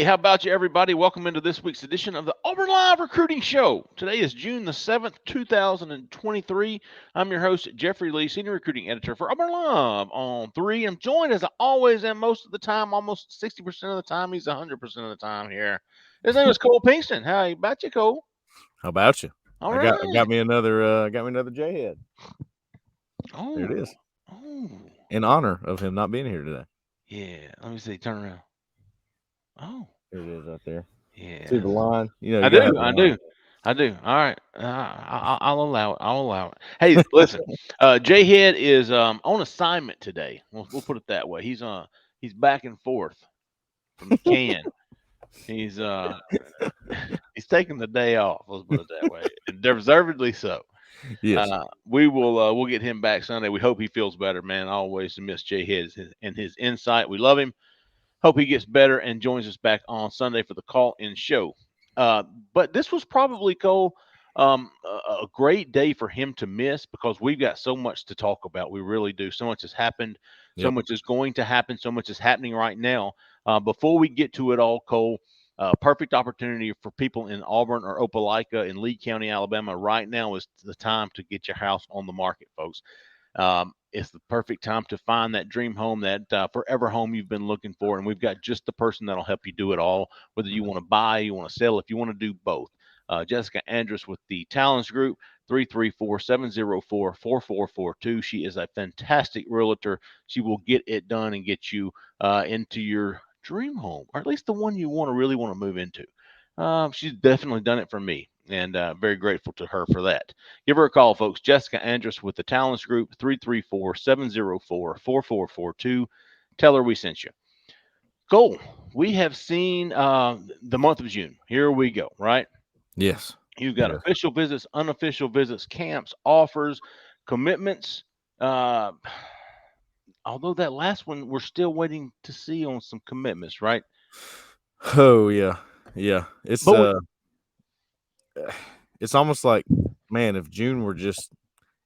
Hey, how about you, everybody? Welcome into this week's edition of the Auburn Live Recruiting Show. Today is June the 7th, 2023. I'm your host, Jeffrey Lee, Senior Recruiting Editor for Auburn Live on 3. I'm joined, as I always am, most of the time, almost 60% of the time. He's 100% of the time here. His name is Cole Pinkston. How about you, Cole? How about you? All I right. got me another Jhead. There it Oh, is. oh, In honor of him not being here today. yeah. Let me see. Turn around. Oh, There it is right there. See yeah. the line? You know, I you gotta do. have the I line. do. I do. All right. I'll allow it. I'll allow it. Hey, listen. Jhead is on assignment today. We'll put it that way. He's back and forth from the can. He's he's taking the day off. Let's put it that way, and deservedly so. Yes. We'll get him back Sunday. We hope he feels better, man. I always miss Jhead and his insight. We love him. Hope he gets better and joins us back on Sunday for the call-in show. Uh, but this was probably Cole a great day for him to miss because we've got so much to talk about. We really do. So much has happened. So Yep. much is going to happen. So much is happening right now. Before we get to it all, Cole, perfect opportunity for people in Auburn or Opelika in Lee County, Alabama. Right now is the time to get your house on the market, folks. It's the perfect time to find that dream home, that forever home you've been looking for. And we've got just the person that'll help you do it all, whether you want to buy, you want to sell, if you want to do both. Jessica Andrus with the Talents Group, 334-704-4442. She is a fantastic realtor. She will get it done and get you into your dream home, or at least the one you really want to move into. She's definitely done it for me, and very grateful to her for that. Give her a call, folks. Jessica Andrus with the Talents Group, 334-704-4442. Tell her we sent you. Cole, we have seen the month of June. Here we go, right? Yes. You've got Yes. official visits, unofficial visits, camps, offers, commitments. Uh, although that last one, we're still waiting to see on some commitments, right? Oh yeah. Yeah. It's But we, it's almost like, man, if June were just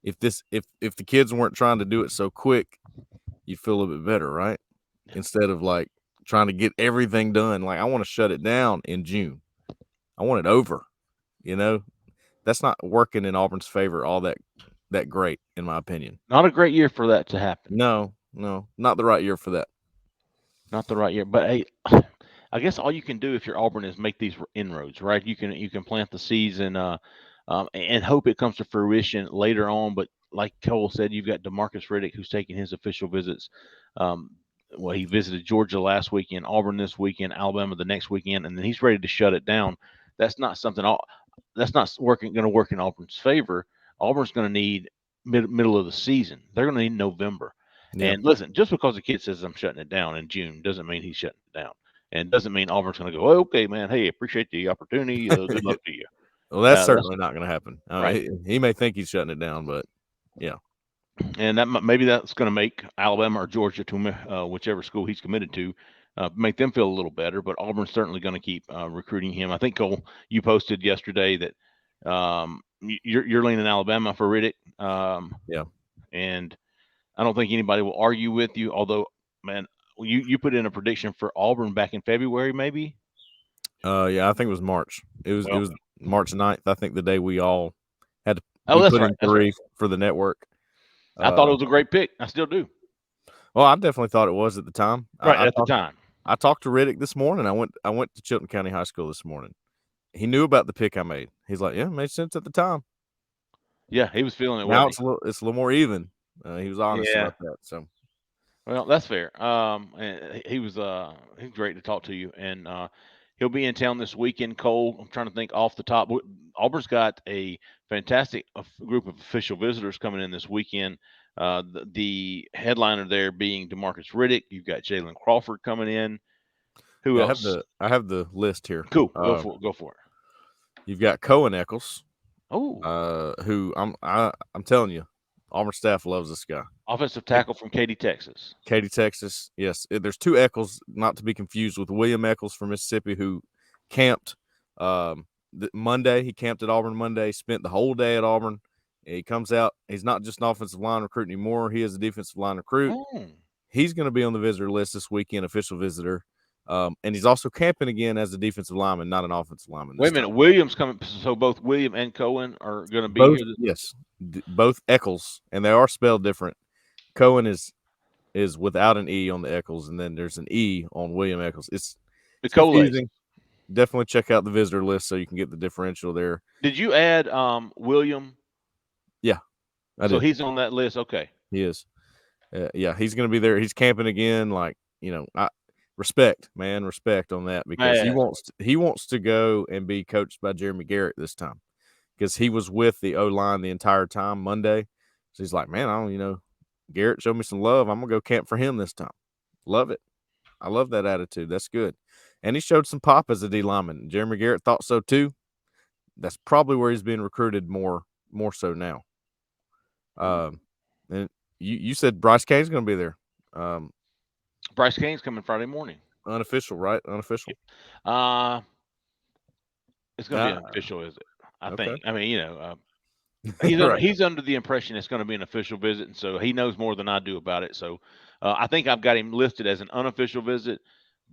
if the kids weren't trying to do it so quick, you'd feel a little bit better, right? Instead of like trying to get everything done. Like I want to shut it down in June. I want it over. You know, that's not working in Auburn's favor all that great, in my opinion. not a great year for that to happen. No, no, not the right year for that. Not the right year. But hey, I guess all you can do if you're Auburn is make these inroads, right? You can plant the seeds and hope it comes to fruition later on. But like Cole said, you've got Demarcus Riddick who's taking his official visits. Um, well, he visited Georgia last weekend, Auburn this weekend, Alabama the next weekend, and then he's ready to shut it down. That's not something. That's not going to work in Auburn's favor. Auburn's going to need middle of the season. They're going to need November. Yeah. And listen, just because a kid says I'm shutting it down in June doesn't mean he's shutting it down, and doesn't mean Auburn's going to go, oh, okay, man. Hey, appreciate the opportunity. Good luck to you. Well, that's That's certainly not going to happen. right, He may think he's shutting it down, but yeah, and maybe that's going to make Alabama or Georgia, to whichever school he's committed to, make them feel a little better. But Auburn's certainly going to keep recruiting him. I think Cole, you posted yesterday that you're leaning Alabama for Riddick, yeah, and I don't think anybody will argue with you. Although, man, you put in a prediction for Auburn back in February, maybe. yeah. I think it was March. It Well, was March 9th. I think the day we all had to oh, we that's put right. in That's right. 3 for the network. I thought it Uh, was a great pick. I still do. well, I definitely thought it was at the time. Right at the time. I talked to Riddick this morning. I went to Chilton County High School this morning. He knew about the pick I made. He's like, yeah, it made sense at the time. Yeah, he was feeling it, Now wasn't he? it's a little more even. He was honest Yeah. about that. So Well, that's fair. And he's great to talk to you, and he'll be in town this weekend. Cole, I'm trying to think off the top. Auburn's got a fantastic group of official visitors coming in this weekend. The headliner there being Demarcus Riddick. You've got Jalen Crawford coming in. Who yeah, else? I have the list here. Cool. Go for it. Go for it. You've got Cohen Eccles, Oh, who I'm telling you, Auburn staff loves this guy. offensive tackle from Katy, Texas. Katy, Texas. Yes, there's two Eccles, not to be confused with William Eccles from Mississippi, who camped Monday. He camped at Auburn Monday, spent the whole day at Auburn. He comes out. He's not just an offensive line recruit anymore. He is a defensive line recruit. Oh, He's going to be on the visitor list this weekend, official visitor. And he's also camping again as a defensive lineman, not an offensive lineman Wait this a minute, time. Williams coming. So both William and Cohen are going to be Both, here. yes, both Eccles, and they are spelled different. Cohen is without an E on the Eccles, and then there's an E on William Eccles. The It's Coles. confusing. Definitely check out the visitor list so you can get the differential there. Did you add William? Yeah, I So did. he's on that list. Okay. He is. Yeah, he's going to be there. He's camping again. Like, respect, man, respect on that, because Man, he wants to go and be coached by Jeremy Garrett this time, because he was with the O line the entire time Monday. So he's like, man, I don't, Garrett showed me some love. I'm gonna go camp for him this time. Love it. I love that attitude. That's good. And he showed some pop as a D lineman. Jeremy Garrett thought so too. That's probably where he's being recruited more so now. And you said Bryce Kane's going to be there. Bryce Kane's coming Friday morning. Unofficial, right? Unofficial. Uh, it's going to be an Ah, official, is it? I okay. think. I mean, Right. he's under the impression it's going to be an official visit, and so he knows more than I do about it. So I think I've got him listed as an unofficial visit,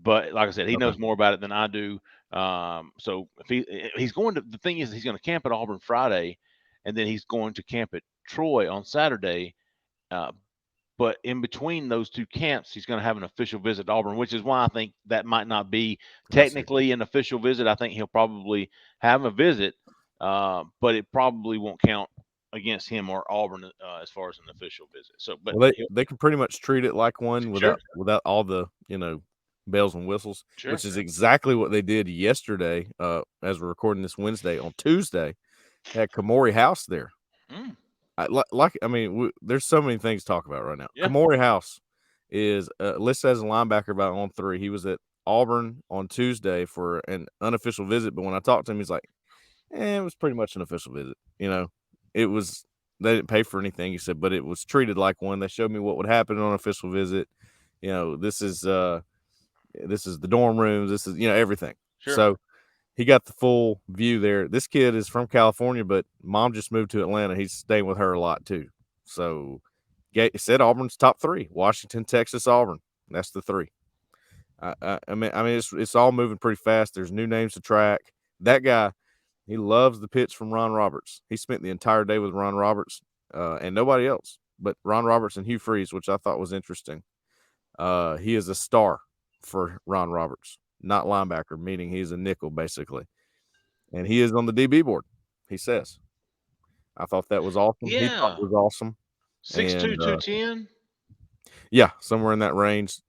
but like I said, he Okay. knows more about it than I do. So if he's going to, the thing is he's going to camp at Auburn Friday, and then he's going to camp at Troy on Saturday. Uh, but in between those two camps, he's going to have an official visit to Auburn, which is why I think that might not be I see. technically an official visit. I think he'll probably have a visit, but it probably won't count against him or Auburn as far as an official visit. So, but Well, he'll, they can pretty much treat it like one sure, without all the bells and whistles, sure, which is exactly what they did yesterday. As we're recording this Wednesday, on Tuesday, at Kamori House there. mm, I mean, there's so many things to talk about right now. yeah, Kamori House is listed as a linebacker about on 3. He was at Auburn on Tuesday for an unofficial visit, but when I talked to him, he's like, it was pretty much an official visit. It was, they didn't pay for anything. He said, but it was treated like one. They showed me what would happen on an official visit. This is the dorm rooms. This is everything. sure. So he got the full view there. This kid is from California, but mom just moved to Atlanta. He's staying with her a lot too. So said Auburn's top 3: Washington, Texas, Auburn. That's the 3. I mean, it's all moving pretty fast. There's new names to track. That guy, he loves the pitch from Ron Roberts. He spent the entire day with Ron Roberts and nobody else but Ron Roberts and Hugh Freeze, which I thought was interesting. He is a star for Ron Roberts, not linebacker, meaning he's a nickel basically, and he is on the DB board. He says, I thought that was awesome. He thought Yeah, it was awesome, 6'2", and 210. yeah, somewhere in that range.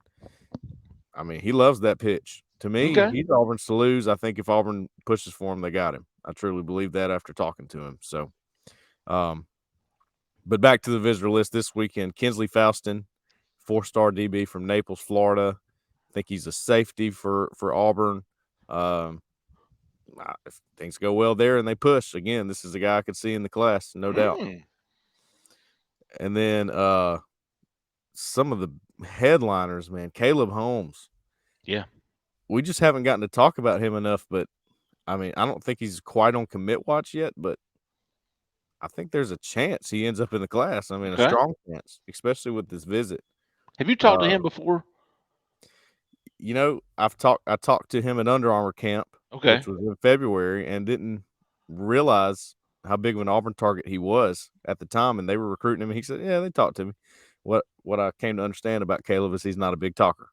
I mean, he loves that pitch. To me, Okay. he's Auburn's to lose. I think if Auburn pushes for him, they got him. I truly believe that after talking to him. So, um, but back to the visitor list this weekend: Kinsley Faustin, 4-star DB from Naples, Florida. I think he's a safety for Auburn. Um, if things go well there and they push again, this is a guy I could see in the class, no doubt. Mm, And then some of the headliners, man, Caleb Holmes. yeah. We just haven't gotten to talk about him enough, but I mean, I don't think he's quite on commit watch yet, but I think there's a chance he ends up in the class. I mean, a Okay. strong chance, especially with this visit. Have you talked to Uh, him before? I talked to him at Under Armour camp, Okay. which was in February, and didn't realize how big of an Auburn target he was at the time, and they were recruiting him. And he said, "Yeah, they talked to me." What I came to understand about Caleb is he's not a big talker,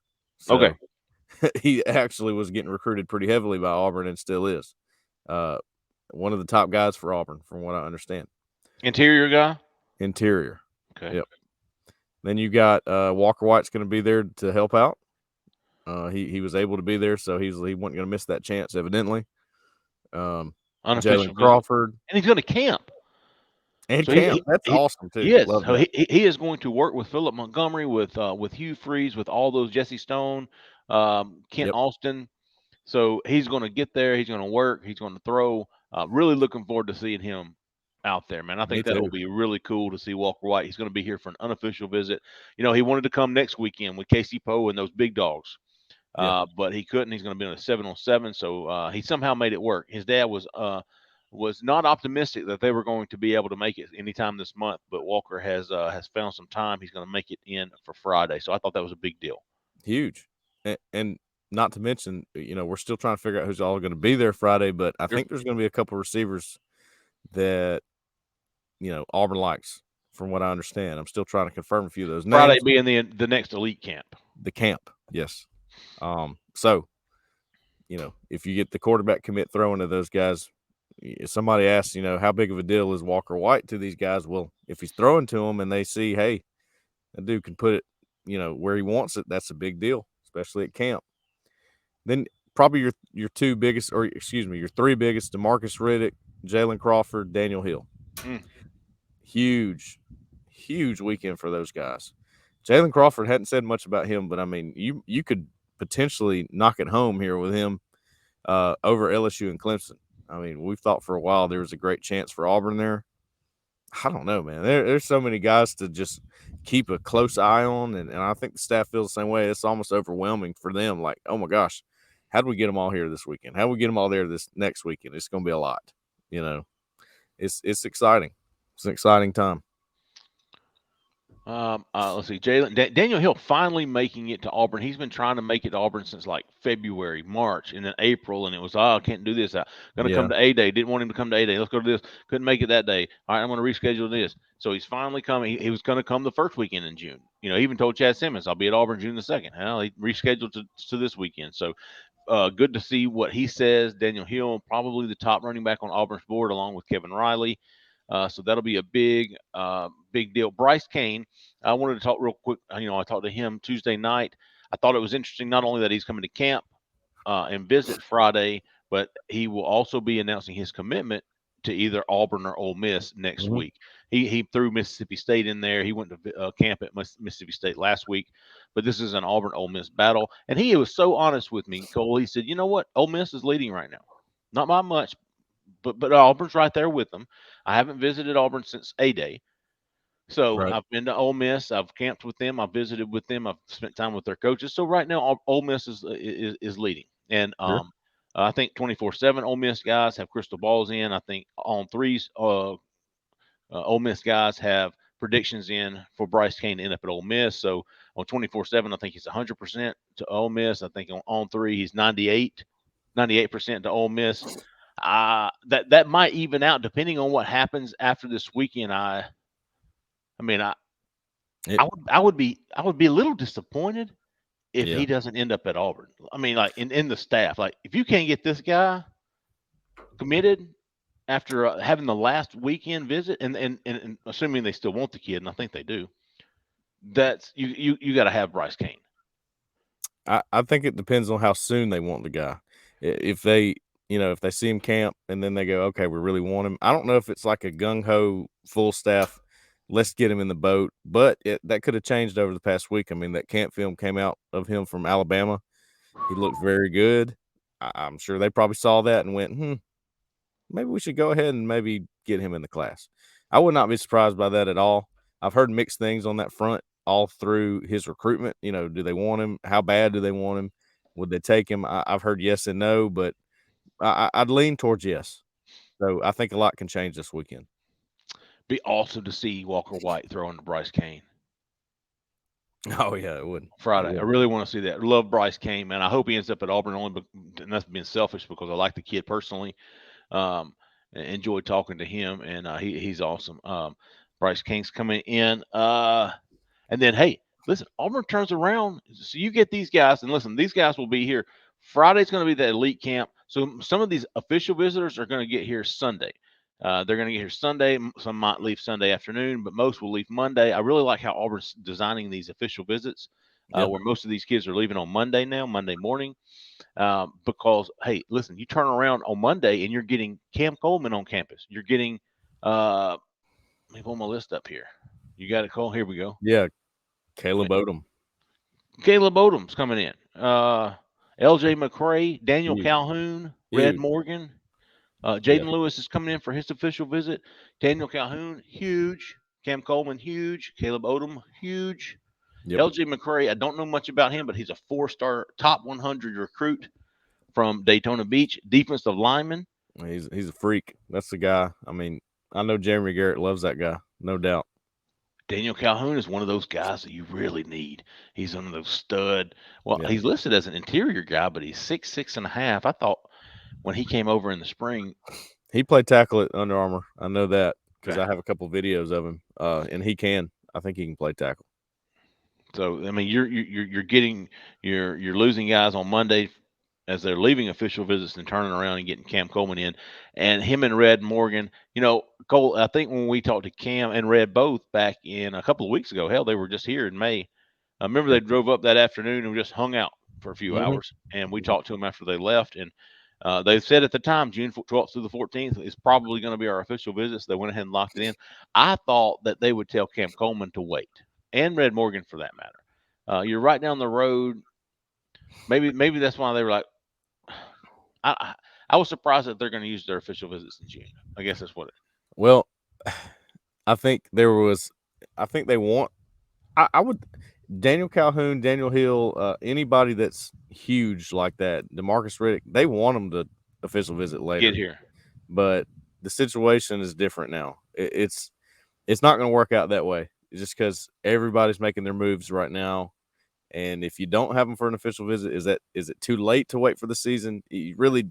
Okay. so he actually was getting recruited pretty heavily by Auburn and still is. Uh, One of the top guys for Auburn, from what I understand. Interior guy. Interior, Okay. yep. Then you got Walker White's going to be there to help out. He was able to be there, so he wasn't going to miss that chance, evidently. Jalen Unofficial visit, Crawford and he's going to camp. and So Camp. That's awesome he too. is. Love So that. he is going to work with Philip Montgomery, with Hugh Freeze, with all those Jesse Stone, Kent Yep, Austin. So he's going to get there. He's going to work. He's going to throw. Really looking forward to seeing him out there, man. I me think that will too. be really cool to see Walker White. He's going to be here for an unofficial visit. He wanted to come next weekend with Casey Poe and those big dogs. Yeah, But he couldn't. He's going to be on a 7-on-7, so he somehow made it work. His dad was not optimistic that they were going to be able to make it anytime this month, but Walker has found some time. He's going to make it in for Friday, so I thought that was a big deal. huge. And not to mention, we're still trying to figure out who's all going to be there Friday, but I Sure. think there's going to be a couple receivers that Auburn likes, from what I understand. I'm still trying to confirm a few of those Friday names. being the next elite camp. The camp, yes. So if you get the quarterback commit throwing to those guys, somebody asks, how big of a deal is Walker White to these guys? Well, if he's throwing to them and they see, hey, that dude can put it, where he wants it, that's a big deal, especially at camp. Then probably your two biggest, or excuse me, your three biggest: DeMarcus Riddick, Jalen Crawford, Daniel Hill. Mm. Huge, huge weekend for those guys. Jalen Crawford hadn't said much about him, but I mean, you could potentially knock it home here with him over LSU and Clemson. I mean, we've thought for a while there was a great chance for Auburn there. I don't know, man. There's so many guys to just keep a close eye on, and I think the staff feels the same way. It's almost overwhelming for them. Like, oh my gosh, how do we get them all here this weekend? How do we get them all there this next weekend? It's going to be a lot. It's exciting. It's an exciting time. Let's see, Daniel Hill finally making it to Auburn. He's been trying to make it to Auburn since like February, March, and then April, and it was I can't do this. I'm gonna come Yeah, to A Day. Didn't want him to come to A Day. Let's go to this. Couldn't make it that day. All right, I'm gonna reschedule this. So he's finally coming. He was gonna come the first weekend in June. He even told Chad Simmons, "I'll be at Auburn June the 2nd." Well, he rescheduled to this weekend. So good to see what he says. Daniel Hill, probably the top running back on Auburn's board, along with Kevin Riley. So that'll be a big deal. Bryce Kane, I wanted to talk real quick. I talked to him Tuesday night. I thought it was interesting not only that he's coming to camp and visit Friday, but he will also be announcing his commitment to either Auburn or Ole Miss next mm-hmm. week. He threw Mississippi State in there. He went to camp at Mississippi State last week, but this is an Auburn Ole Miss battle. And he was so honest with me, Cole. He said, "You know what? Ole Miss is leading right now, not by much, but Auburn's right there with them. I haven't visited Auburn since A Day." So Right. I've been to Ole Miss. I've camped with them. I've visited with them. I've spent time with their coaches. So right now, Ole Miss is leading, and Sure. I think 24/7 Ole Miss guys have crystal balls in. I think on threes, Ole Miss guys have predictions in for Bryce Kane to end up at Ole Miss. So on 24/7, I think he's 100% to Ole Miss. I think on three, he's 98% to Ole Miss. That might even out depending on what happens after this weekend. I mean, It, I would be a little disappointed if yeah. he doesn't end up at Auburn. I mean, like in the staff, like if you can't get this guy committed after having the last weekend visit, and assuming they still want the kid, and I think they do, that's you got to have Bryce Kane. I think it depends on how soon they want the guy. If they, if they see him camp and then they go, okay, we really want him. I don't know if it's like a gung ho full staff, let's get him in the boat. But that could have changed over the past week. I mean, that camp film came out of him from Alabama. He looked very good. I'm sure they probably saw that and went, maybe we should go ahead and maybe get him in the class. I would not be surprised by that at all. I've heard mixed things on that front all through his recruitment. Do they want him? How bad do they want him? Would they take him? I've heard yes and no, but I'd lean towards yes. So I think a lot can change this weekend. Be awesome to see Walker White throwing to Bryce Kane Oh yeah, it would. It Friday. I would. really want to see that. Love Bryce Kane, man. I hope he ends up at Auburn only, and that's being selfish because I like the kid personally. Um, enjoyed talking to him, and he's awesome. Bryce King's coming in, and then hey, listen, Auburn turns around, so you get these guys, and listen, these guys will be here. Friday's going to be the elite camp, so some of these official visitors are going to get here Sunday. They're going to get here Sunday. Some might leave Sunday afternoon, but most will leave Monday. I really like how Auburn's designing these official visits, Yeah. where most of these kids are leaving on Monday now, Monday morning because hey, listen, you turn around on Monday and you're getting Cam Coleman on campus. You're getting let me pull my list up here. You got it, Cole. Here we go. Yeah. Caleb Odom. Caleb Odom's coming in. L.J. McCray, Daniel Huge. Calhoun, Red Huge. Morgan. Yeah. Jaden Lewis is coming in for his official visit. Daniel Calhoun, huge. Cam Coleman, huge. Caleb Odom, huge. Yep. L.J. McCray, I don't know much about him, but he's a 4-star top 100 recruit from Daytona Beach, defensive lineman. He's a freak. That's the guy. I mean, I know Jeremy Garrett loves that guy, no doubt. Daniel Calhoun is one of those guys that you really need. He's one of those stud. Well, Yeah. he's listed as an interior guy, but he's 6'6.5". I thought when he came over in the spring. He played tackle at Under Armour. I know that because Okay. I have a couple videos of him, and he can. I think he can play tackle. So I mean, you're getting you're losing guys on Monday as they're leaving official visits and turning around and getting Cam Coleman in, and him and Red Morgan. Cole. I think when we talked to Cam and Red both back in a couple of weeks ago, hell, they were just here in May. I remember Yeah. they drove up that afternoon and just hung out for a few Hmm. hours, and we talked to them after they left, and they said at the time June 12th through the 14th is probably going to be our official visit. So they went ahead and locked it in. I thought that they would tell Cam Coleman to wait, and Red Morgan for that matter. You're right down the road. Maybe that's why they were like, I I was surprised that they're going to use their official visits in June. I guess that's what it. Well, I think there was. I think they want. I would. Daniel Calhoun, Daniel Hill, anybody that's huge like that, Demarcus Riddick, they want them to official visit Get later. here. But the situation is different now. It's not going to work out that way. It's just because everybody's making their moves right now. And if you don't have them for an official visit, is it too late to wait for the season? You really,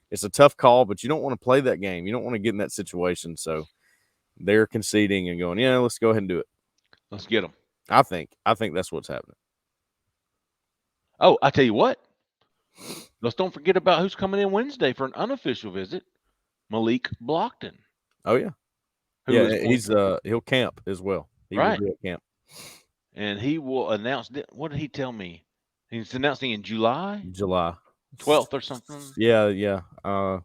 it's a tough call, but you don't want to play that game. You don't want to get in that situation. So they're conceding and going, yeah, let's go ahead and do it. Let's get them. I think that's what's happening. Oh, I tell you what. Let's don't forget about who's coming in Wednesday for an unofficial visit. Malik Blockton, Oh yeah, who yeah. is going He's he'll camp as well. He will right, be at camp and he will announce. What did he tell me? He's announcing in July July. 12th or something. Yeah, yeah. Or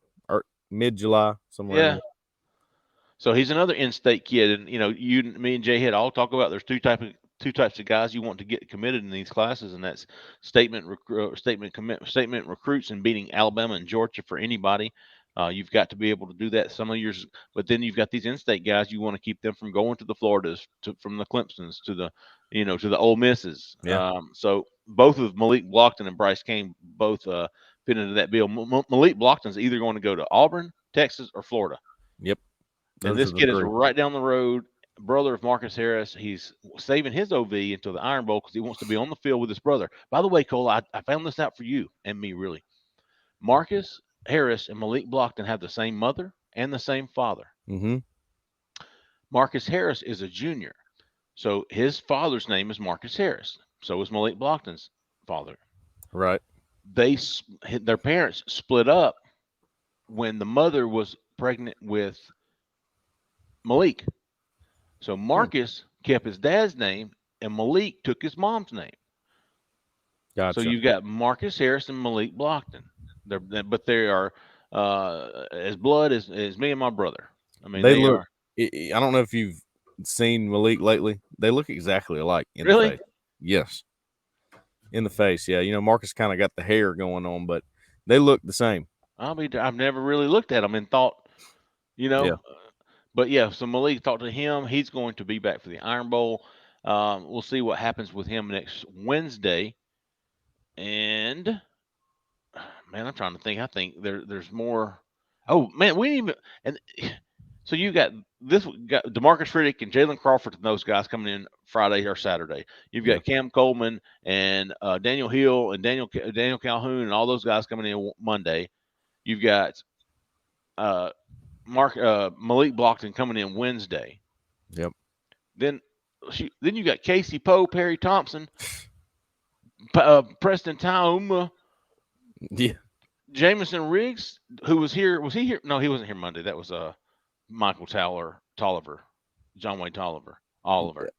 mid July somewhere in Yeah. there. So he's another in-state kid, and me and Jhead all talk about there's two types of guys you want to get committed in these classes, and that's statement recruits and beating Alabama and Georgia for anybody. You've got to be able to do that. Some of yours, but then you've got these in-state guys. You want to keep them from going to the Floridas, from the Clemsons to the, to the Ole Misses. Yeah. So both of Malik Blockton and Bryce Kane both fit into that bill. Malik Blockton's either going to go to Auburn, Texas, or Florida. Yep. And Those are this the kid is three. right down the road, brother of Marcus Harris. He's saving his OV until the Iron Bowl because he wants to be on the field with his brother. By the way, Cole, I found this out for you and me, really. Marcus Harris and Malik Blockton have the same mother and the same father. Mm-hmm. Marcus Harris is a junior. So his father's name is Marcus Harris. So is Malik Blockton's father. Right. Their parents split up when the mother was pregnant with Malik. So Hmm. Marcus kept his dad's name, and Malik took his mom's name. So Gotcha. you've got Marcus Harris and Malik Blockton. But they are as blood as me and my brother. I mean, They they look. are I don't know if you've seen Malik lately. They look exactly alike in the really. face. Yes, in the face. Yeah, Marcus kind of got the hair going on, but they look the same. I've never really looked at them and thought, you Yeah. know. But yeah, so Malik talked to him. He's going to be back for the Iron Bowl. We'll see what happens with him next Wednesday. And man, I'm trying to think. I think there's more. Oh man, we didn't even. And so you got Demarcus Riddick and Jalen Crawford and those guys coming in Friday or Saturday. You've Yeah. got Cam Coleman and Daniel Hill and Daniel Calhoun and all those guys coming in Monday. You've got uh, Malik Blockton coming in Wednesday. Yep. Then then you got Casey Poe, Perry Thompson, Preston Tauma, Yeah. Jamison Riggs, who was here. Was he here? No, he wasn't here Monday. That was Michael Tolliver, John Wayne Oliver.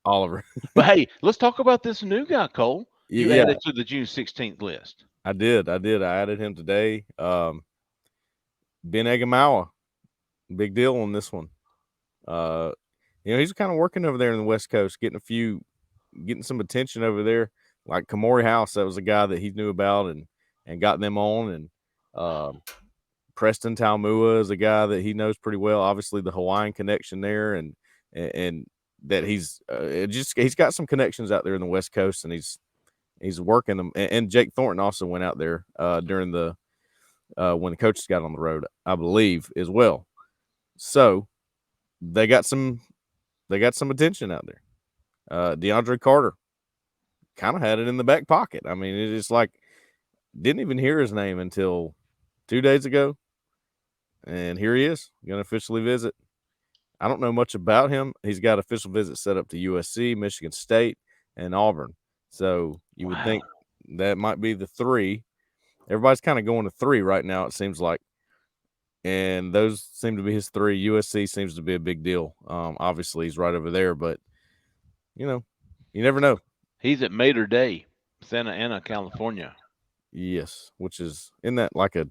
Oliver. But hey, let's talk about this new guy, Cole. You Yeah. added to the June 16th list. I did. I added him today. Ben Egamawa. Big deal on this one. Uh, he's kind of working over there in the West Coast, getting some attention over there. Like Kamori House, that was a guy that he knew about and got them on. And Preston Talmua is a guy that he knows pretty well. Obviously, the Hawaiian connection there, and that he's got some connections out there in the West Coast, and he's working them. And Jake Thornton also went out there during the when the coaches got on the road, I believe, as well. So they got some attention out there. DeAndre Carter kind of had it in the back pocket. I mean, it's like didn't even hear his name until 2 days ago, and here he is going to officially visit. I don't know much about him. He's got official visits set up to USC, Michigan State, and Auburn. So you would Wow. think that might be the three. Everybody's kind of going to three right now, it seems like. And those seem to be his three. USC seems to be a big deal. Obviously, he's right over there, but, you never know. He's at Mater Day, Santa Ana, California. Yes, which isn't that like a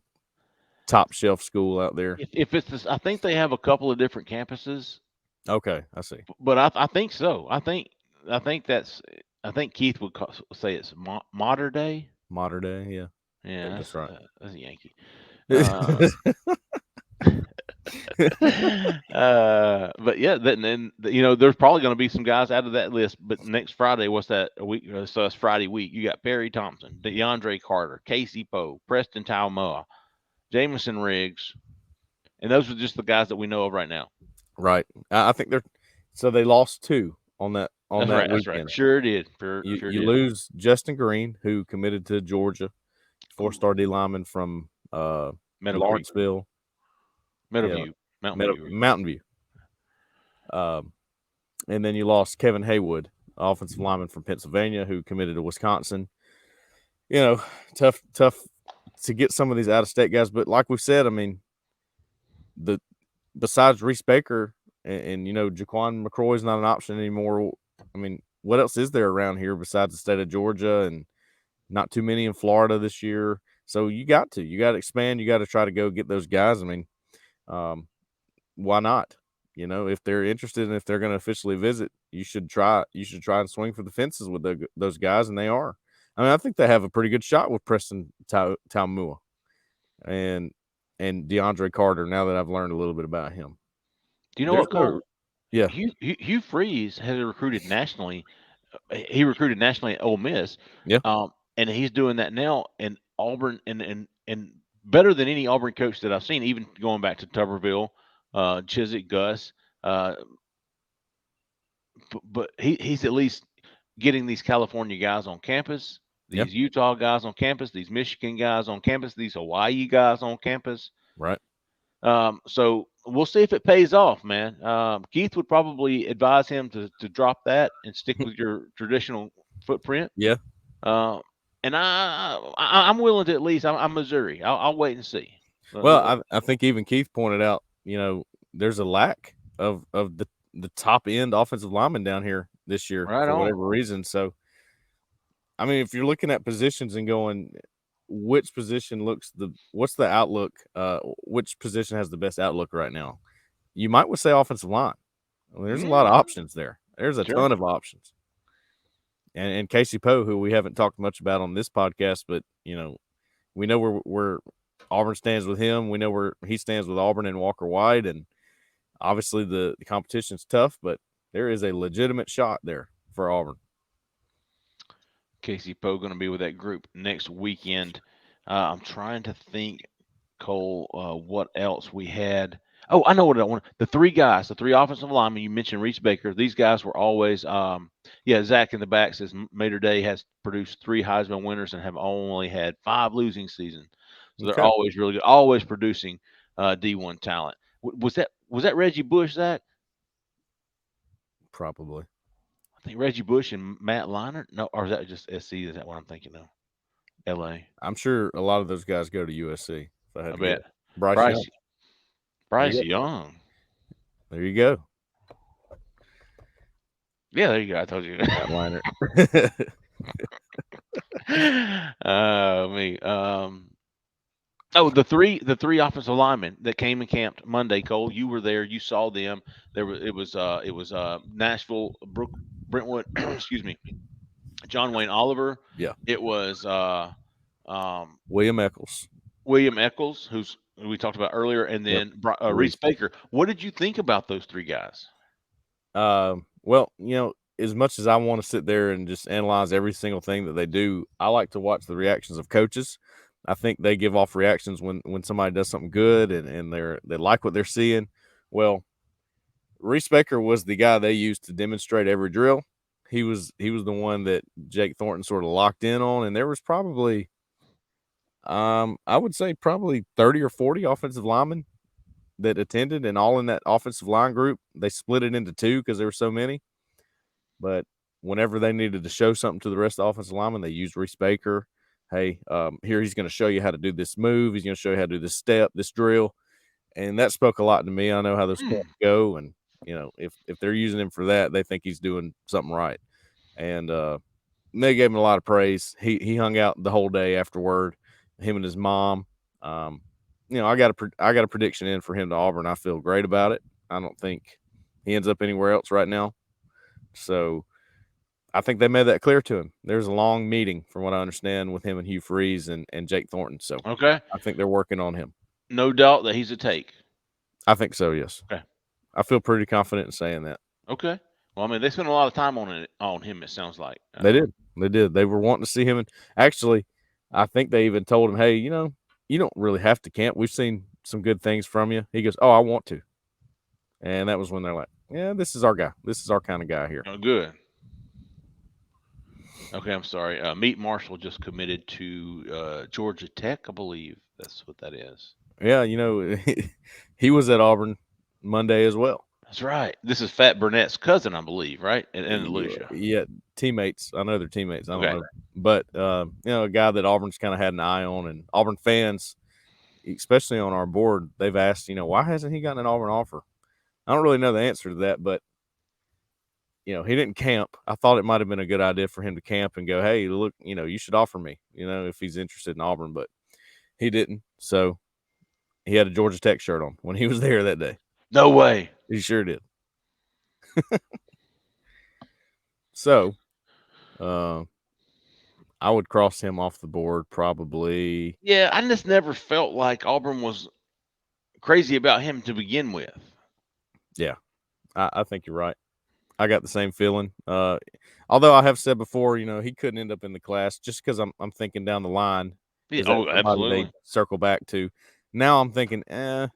top shelf school out there? If it's this, I think they have a couple of different campuses, Okay, I see. but I think so. I think that's I think Keith would say it's Mater Day. Modern day, yeah. I Yeah, think that's right. that's a Yankee. Uh, but yeah, then there's probably going to be some guys out of that list. But next Friday, what's that? A week? So it's Friday week. You got Perry Thompson, DeAndre Carter, Casey Poe, Preston Taumoa, Jamison Riggs, and those are just the guys that we know of right now. Right. I think they lost two on that That's right. That's right. weekend. Sure did. Sure You did. lose Justin Green, who committed to Georgia, 4-star D lineman from Meadowview. Lawrenceville. Yeah, Meadowview. Mountain View. Mountain View. And then you lost Kevin Haywood, offensive lineman from Pennsylvania, who committed to Wisconsin. Tough to get some of these out of state guys, but like we said, I mean, besides Reese Baker and Jaquan McCroy's not an option anymore. I mean, what else is there around here besides the state of Georgia, and not too many in Florida this year? So you got to expand. You got to try to go get those guys. I mean, why not? If they're interested and if they're going to officially visit, you should try and swing for the fences with those guys, and they are. I mean, I think they have a pretty good shot with Preston Taumua and DeAndre Carter. Now that I've learned a little bit about him, Do you know what, Cole? Yeah. Hugh Freeze has recruited nationally. He recruited nationally at Ole Miss. Yeah. And he's doing that now in Auburn, and better than any Auburn coach that I've seen, even going back to Tuberville, Chiswick, Gus. But he's at least getting these California guys on campus, these Utah guys on campus, these Michigan guys on campus, these Hawaii guys on campus. Right. So we'll see if it pays off, man. Keith would probably advise him to drop that and stick with your traditional footprint. Yeah. And I'm willing to at least. I'm Missouri. I'll wait and see. Well, I think even Keith pointed out, there's a lack of the top end offensive linemen down here this year for whatever reason. So, I mean, if you're looking at positions and going, which position what's the outlook? Which position has the best outlook right now? You might say offensive line. I mean, there's a lot of options there. There's a ton of options. And Casey Poe, who we haven't talked much about on this podcast, but we know where Auburn stands with him. We know where he stands with Auburn and Walker White, and obviously the competition's tough, but there is a legitimate shot there for Auburn. Casey Poe going to be with that group next weekend. I'm trying to think, Cole, what else we had. Oh, I know what I want. The three offensive linemen. You mentioned Reese Baker. These guys were always, Zach in the back says Mater Day has produced 3 Heisman winners and have only had 5 losing seasons. So they're always really good, always producing D1 talent. Was that Reggie Bush, Zach? Probably. I think Reggie Bush and Matt Leinart. No, or is that just SC? Is that what I'm thinking of? L.A. I'm sure a lot of those guys go to USC. If I had I to bet. Bryce Young. There you go. Yeah, there you go. I told you. Matt Leinart. Me. The three offensive linemen that came and camped Monday. Cole, you were there. You saw them. It was Nashville, Brentwood. Excuse me, John Wayne Oliver. Yeah. It was William Eccles. William Eccles, who we talked about earlier, and then Reese Baker. What did you think about those 3 guys? Well, as much as I want to sit there and just analyze every single thing that they do, I like to watch the reactions of coaches. I think they give off reactions when somebody does something good and they like what they're seeing. Well, Reese Baker was the guy they used to demonstrate every drill. he was the one that Jake Thornton sort of locked in on, and there was probably I would say probably 30 or 40 offensive linemen that attended, and all in that offensive line group. They split it into two because there were so many. But whenever they needed to show something to the rest of the offensive linemen, they used Reese Baker. Hey, here he's going to show you how to do this move. He's going to show you how to do this step, this drill, and that spoke a lot to me. I know how those points go, and if they're using him for that, they think he's doing something right. And they gave him a lot of praise. He hung out the whole day afterward. Him and his mom. I got a prediction in for him to Auburn. I feel great about it. I don't think he ends up anywhere else right now. So I think they made that clear to him. There's a long meeting, from what I understand, with him and Hugh Freeze and Jake Thornton. So Okay. I think they're working on him. No doubt that he's a take. I think so. Yes. Okay. I feel pretty confident in saying that. Okay. Well, I mean, they spent a lot of time on him. It sounds like They did. They did. They were wanting to see him. And actually, I think they even told him, hey, you don't really have to camp. We've seen some good things from you. He goes, oh, I want to. And that was when they're like, yeah, this is our guy. This is our kind of guy here. Oh, good. Okay, I'm sorry. Meat Marshall just committed to Georgia Tech, I believe. That's what that is. Yeah, he was at Auburn Monday as well. That's right. This is Fat Burnett's cousin, I believe, right? In Andalusia. Yeah, teammates. I know they're teammates. I don't Okay. know. But, a guy that Auburn's kind of had an eye on, and Auburn fans, especially on our board, they've asked, why hasn't he gotten an Auburn offer? I don't really know the answer to that, but he didn't camp. I thought it might have been a good idea for him to camp and go, hey, look, you should offer me, if he's interested in Auburn, but he didn't. So he had a Georgia Tech shirt on when he was there that day. No way. He sure did. So, I would cross him off the board probably. Yeah, I just never felt like Auburn was crazy about him to begin with. Yeah, I think you're right. I got the same feeling. Although I have said before, he couldn't end up in the class just because I'm thinking down the line. Yeah, Is that somebody absolutely. they circle back to? Now I'm thinking, I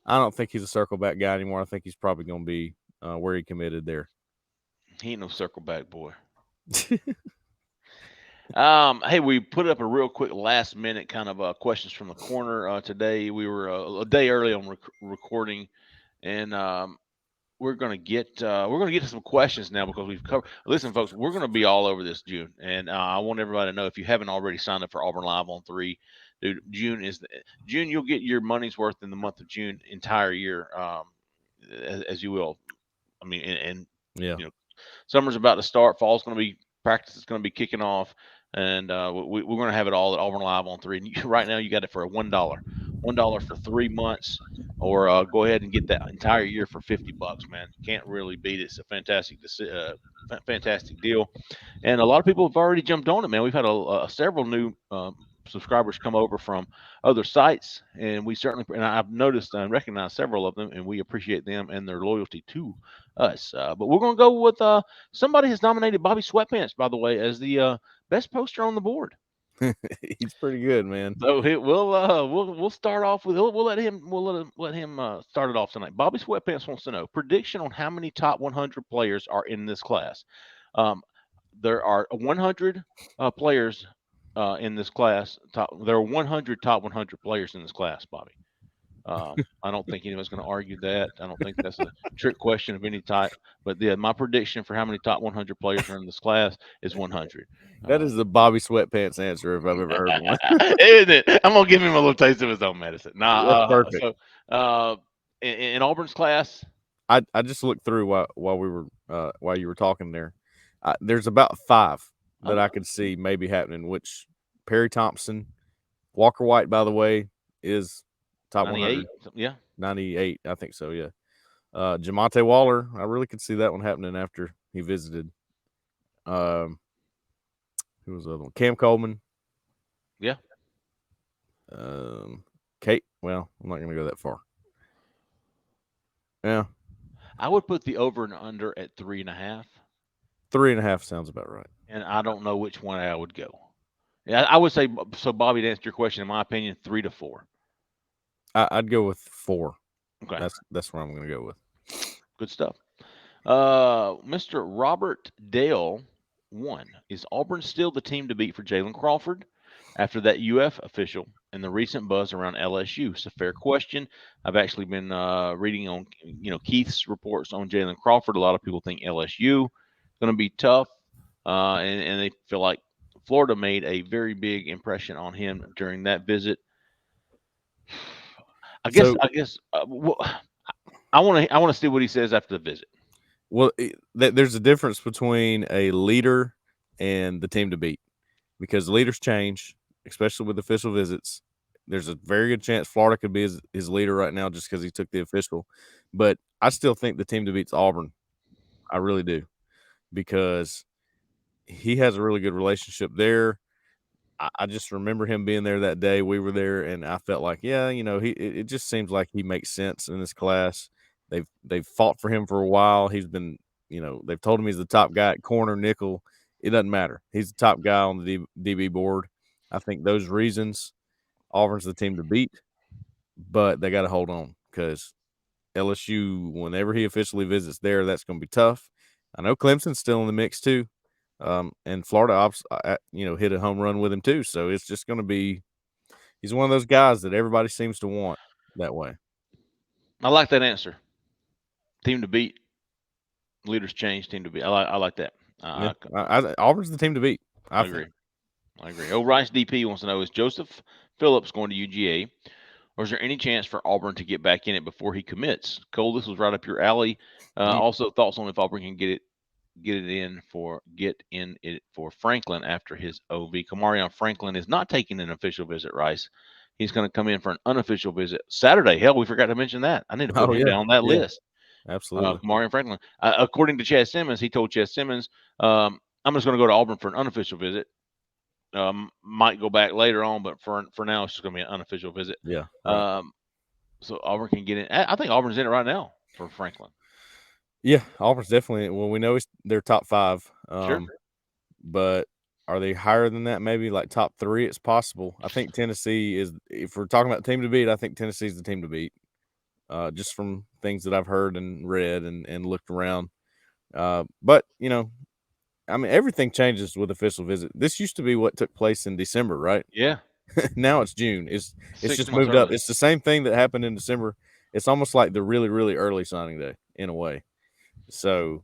don't think he's a circle back guy anymore. I think he's probably going to be where he committed there. He ain't no circle back boy. Hey, we put up a real quick last minute kind of questions from the corner today. We were a day early on recording, and we're gonna get to some questions now because we've covered. Listen, folks, we're gonna be all over this June, and I want everybody to know, if you haven't already signed up for Auburn Live on 3, dude, June. You'll get your money's worth in the month of June, entire year, as you will. I mean, and Yeah. summer's about to start. Fall's going to be practice is going to be kicking off, and we're going to have it all at Auburn Live on 3. And right now, you got it for $1 for 3 months, or go ahead and get that entire year for $50, man. Can't really beat it. It's a fantastic deal, and a lot of people have already jumped on it, man. We've had several new subscribers come over from other sites, and I've noticed and recognized several of them, and we appreciate them and their loyalty to us. But we're going to go with somebody has nominated Bobby Sweatpants, by the way, as the best poster on the board. He's pretty good, man. So we'll start off with let him start it off tonight. Bobby Sweatpants wants to know prediction on how many top 100 players are in this class. There are 100 players in this class. There are 100 top 100 players in this class, Bobby. I don't think anyone's going to argue that. I don't think that's a trick question of any type. But my prediction for how many top 100 players are in this class is 100. That is the Bobby Sweatpants answer if I've ever heard one. Isn't it? I'm gonna give him a little taste of his own medicine. That's perfect. So in Auburn's class, I just looked through while you were talking there. There's about 5 that I could see maybe happening. Which Perry Thompson, Walker White, by the way, is top 100. Yeah, 98, I think so. Yeah. Jamonte Waller, I really could see that one happening after he visited. Who was the other one? Cam Coleman. Yeah. Kate. Well, I'm not going to go that far. Yeah. I would put the over and under at 3.5. 3.5 sounds about right. And I don't know which one I would go. Yeah, I would say so. Bobby, to answer your question, in my opinion, 3 to 4. I'd go with 4. Okay, That's what I'm going to go with. Good stuff. Mr. Robert Dale one. Is Auburn still the team to beat for Jalen Crawford after that UF official and the recent buzz around LSU? It's a fair question. I've actually been reading on Keith's reports on Jalen Crawford. A lot of people think LSU is going to be tough, and they feel like Florida made a very big impression on him during that visit. I guess So, I guess I want to see what he says after the visit. well, there's a difference between a leader and the team to beat because leaders change, especially with official visits. There's a very good chance Florida could be his leader right now just because he took the official. But I still think the team to beat's Auburn. I really do because he has a really good relationship there. I just remember him being there that day. We were there, and I felt like, yeah, it just seems like he makes sense in this class. They've fought for him for a while. He's been, they've told him he's the top guy at corner, nickel. It doesn't matter. He's the top guy on the DB board. I think those reasons Auburn's the team to beat, but they got to hold on because LSU, whenever he officially visits there, that's going to be tough. I know Clemson's still in the mix too. And Florida, hit a home run with him too. So it's just going to be. He's one of those guys that everybody seems to want that way. I like that answer. Team to beat. Leaders change. Team to beat. I like that. Yeah, I, Auburn's the team to beat. I I think. agree. I agree. Oh, Rice DP wants to know: Is Joseph Phillips going to UGA, or is there any chance for Auburn to get back in it before he commits? Cole, this was right up your alley. Mm. Also, thoughts on if Auburn can get in it for Franklin after his OV. Kamarion Franklin is not taking an official visit, Rice. He's going to come in for an unofficial visit Saturday. Hell, we forgot to mention that. I need to put Oh him yeah, down on that yeah, list. absolutely. Kamarion Franklin. According to Chad Simmons, he told Chad Simmons, I'm just going to go to Auburn for an unofficial visit. Might go back later on, but for now, it's just going to be an unofficial visit. Yeah, right. Um, so Auburn can get in. I think Auburn's in it right now for Franklin. Yeah, Auburn's definitely. Well, we know they're top five. Sure. But are they higher than that? Maybe like top three. It's possible. I think Tennessee is. If we're talking about team to beat, I think Tennessee's the team to beat. Just from things that I've heard and read and looked around. But I mean, everything changes with official visit. This used to be what took place in December, right? Yeah. Now it's June. It's Six just months moved up. early. It's the same thing that happened in December. It's almost like the really really early signing day in a way. So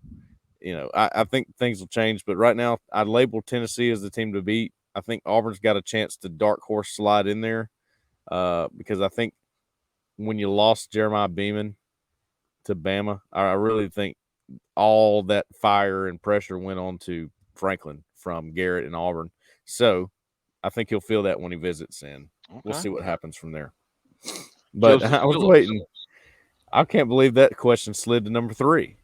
I think things will change, but right now I'd label Tennessee as the team to beat. I think Auburn's got a chance to dark horse slide in there because I think when you lost Jeremiah Beeman to Bama, I really think all that fire and pressure went on to Franklin from Garrett and Auburn. So I think he'll feel that when he visits, and we'll Okay. see what happens from there. But Joseph I was Phillips. waiting. I can't believe that question slid to number 3.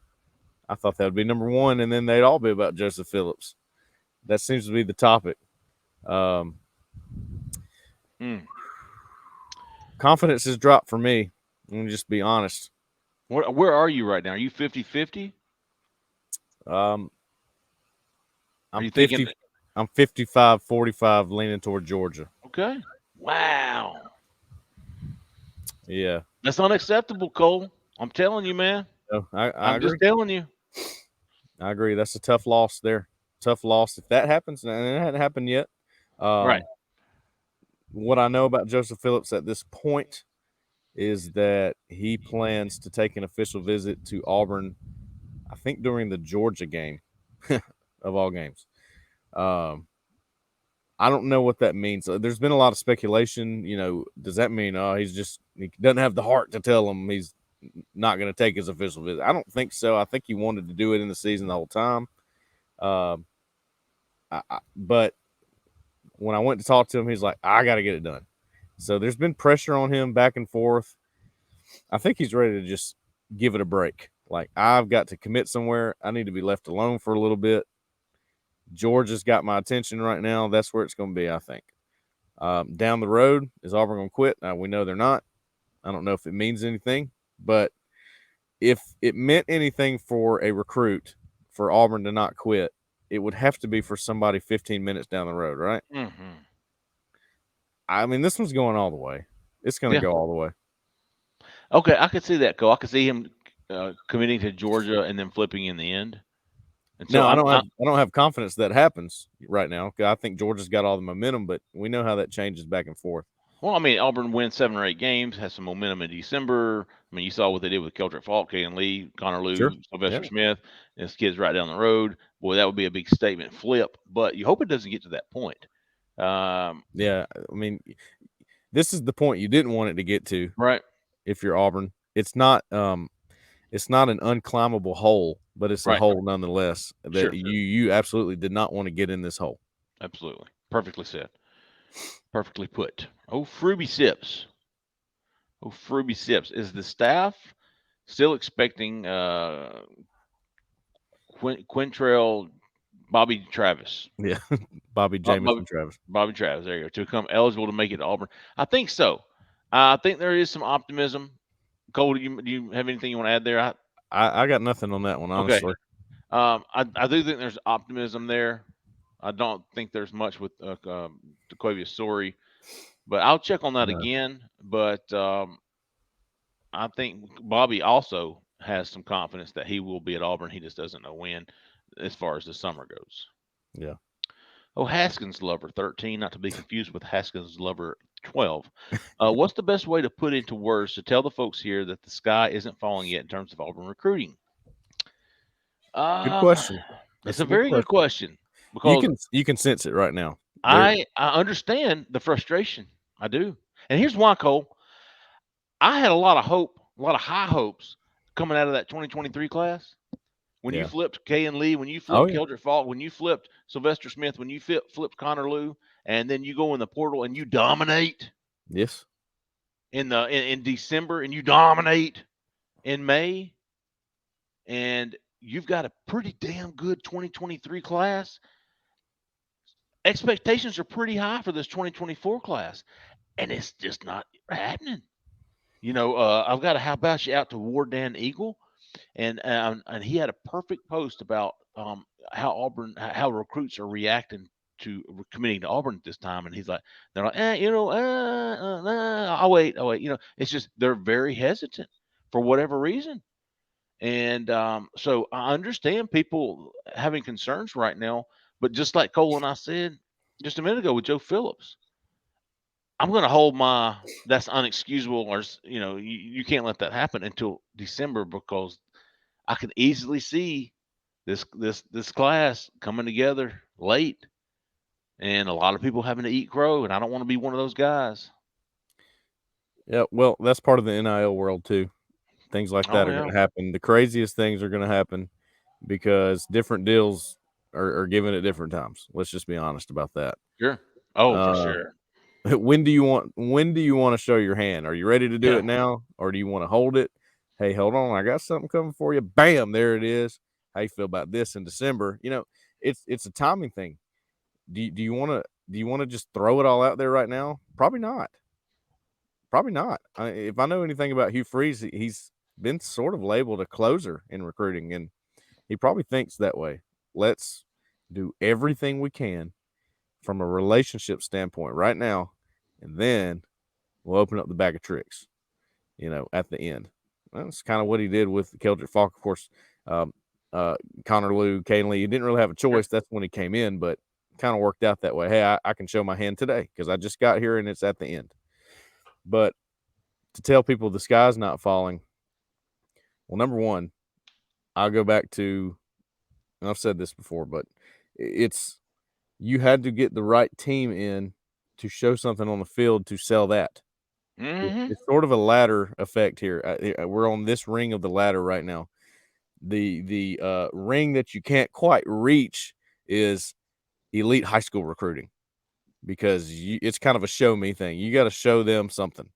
I thought that would be number 1, and then they'd all be about Joseph Phillips. That seems to be the topic. Um, Hmm. Confidence has dropped for me. Let me just be honest. Where are you right now? Are you 50-50? Um, Are I'm you thinking? 50. I'm 55-45, leaning toward Georgia. Okay. Wow. Yeah, That's unacceptable, Cole. I'm telling you, man. so I I'm just agree. telling you. I agree. That's a tough loss there. Tough loss. If that happens, and it hadn't happened yet. Right. What I know about Joseph Phillips at this point is that he plans to take an official visit to Auburn. I think during the Georgia game, of all games. Um, I don't know what that means. There's been a lot of speculation. Does that mean he doesn't have the heart to tell him he's not going to take his official visit? I don't think so. I think he wanted to do it in the season the whole time. Um, but when I went to talk to him, he's like, I got to get it done. So there's been pressure on him back and forth. I think he's ready to just give it a break. Like, I've got to commit somewhere. I need to be left alone for a little bit. Georgia's got my attention right now. That's where it's going to be, I think. Down the road, is Auburn going to quit? We know they're not. I don't know if it means anything, but if it meant anything for a recruit for Auburn to not quit, it would have to be for somebody 15 minutes down the road, right? Mm-hmm. I mean, this one's going all the way. It's going to Yeah. go all the way. Okay. I could see that, Cole. I could see him. committing to Georgia and then flipping in the end. And so No, I'm I don't have confidence that happens right now. I think Georgia's got all the momentum, but we know how that changes back and forth. well, I mean, Auburn wins 7 or 8 games, has some momentum in December. I mean, you saw what they did with Keldrick Faulk, Kaden Lee, Connor Sure. Lou, Sylvester Yeah. Smith, and his kids right down the road. Boy, that would be a big statement flip. But you hope it doesn't get to that point. Yeah. I mean, this is the point you didn't want it to get to Right, if you're Auburn. It's not an unclimbable hole, but it's a right, hole nonetheless that sure, you absolutely did not want to get in this hole. absolutely, perfectly said, perfectly put. Oh, Fruby Sips. Oh, Fruby Sips. Is the staff still expecting Quintrell Bobby Travis? Yeah. Bobby Bobby, Jamison Travis. Bobby Travis, there you go, to become eligible to make it to Auburn. I think so. I think there is some optimism. Cole, do you have anything you want to add there? I got nothing on that one, Okay. honestly. I do think there's optimism there. I don't think there's much with DeQuavius Story, but I'll check on that No. again. But I think Bobby also has some confidence that he will be at Auburn. He just doesn't know when, as far as the summer goes. Yeah. Oh, Haskins Lover 13, not to be confused with Haskins Lover 12. What's the best way to put into words to tell the folks here that the sky isn't falling yet in terms of Auburn recruiting? Good Um, question. it's That's a a good very good question. question because You can sense it right now. There I understand the frustration. I do, and here's why, Cole. I had a lot of hope, a lot of high hopes coming out of that 2023 class. When you yeah. flipped Kay and Lee, when you Oh flipped yeah. Keldrick Faulk, when you flipped Sylvester Smith, when you flipped Connor Lou, and then you go in the portal and you dominate Yes. in December and you dominate in May, and you've got a pretty damn good 2023 class. Expectations are pretty high for this 2024 class, and it's just not happening. I've got a how about you out to Wardan Eagle, and he had a perfect post about how recruits are reacting to committing to Auburn at this time, and he's like, they're like, I'll wait. It's just they're very hesitant for whatever reason, and so I understand people having concerns right now, but just like Cole and I said just a minute ago with Joe Phillips, I'm going to hold my that's unexcusable, or you can't let that happen until December because I can easily see this class coming together late, and a lot of people having to eat crow, and I don't want to be one of those guys. Yeah. Well, that's part of the NIL world too. Things like that Oh are yeah, going to happen. The craziest things are going to happen because different deals are given at different times. Let's just be honest about that. sure. Oh, for Uh, sure. when do you want to show your hand? Are you ready to do Yeah, it now, or do you want to hold it? Hey, hold on, I got something coming for you. Bam, there it is. How you feel about this in December? It's a timing thing. Do you want to just throw it all out there right now? Probably not. Probably not. If I know anything about Hugh Freeze, he's been sort of labeled a closer in recruiting, and he probably thinks that way. Let's do everything we can from a relationship standpoint right now, and then we'll open up the bag of tricks, at the end. Well, that's kind of what he did with Keldrick Falk. Of course, um, Connor Lou, Kane Lee, he didn't really have a sure. choice. That's when he came in, but kind of worked out that way. Hey, I can show my hand today because I just got here and it's at the end. But to tell people the sky's not falling, well, number one, I'll go back to, and I've said this before, but it's you had to get the right team in to show something on the field to sell that. Mm-hmm. It's sort of a ladder effect here. We're on this ring of the ladder right now. The ring that you can't quite reach is elite high school recruiting because it's kind of a show me thing. You got to show them something,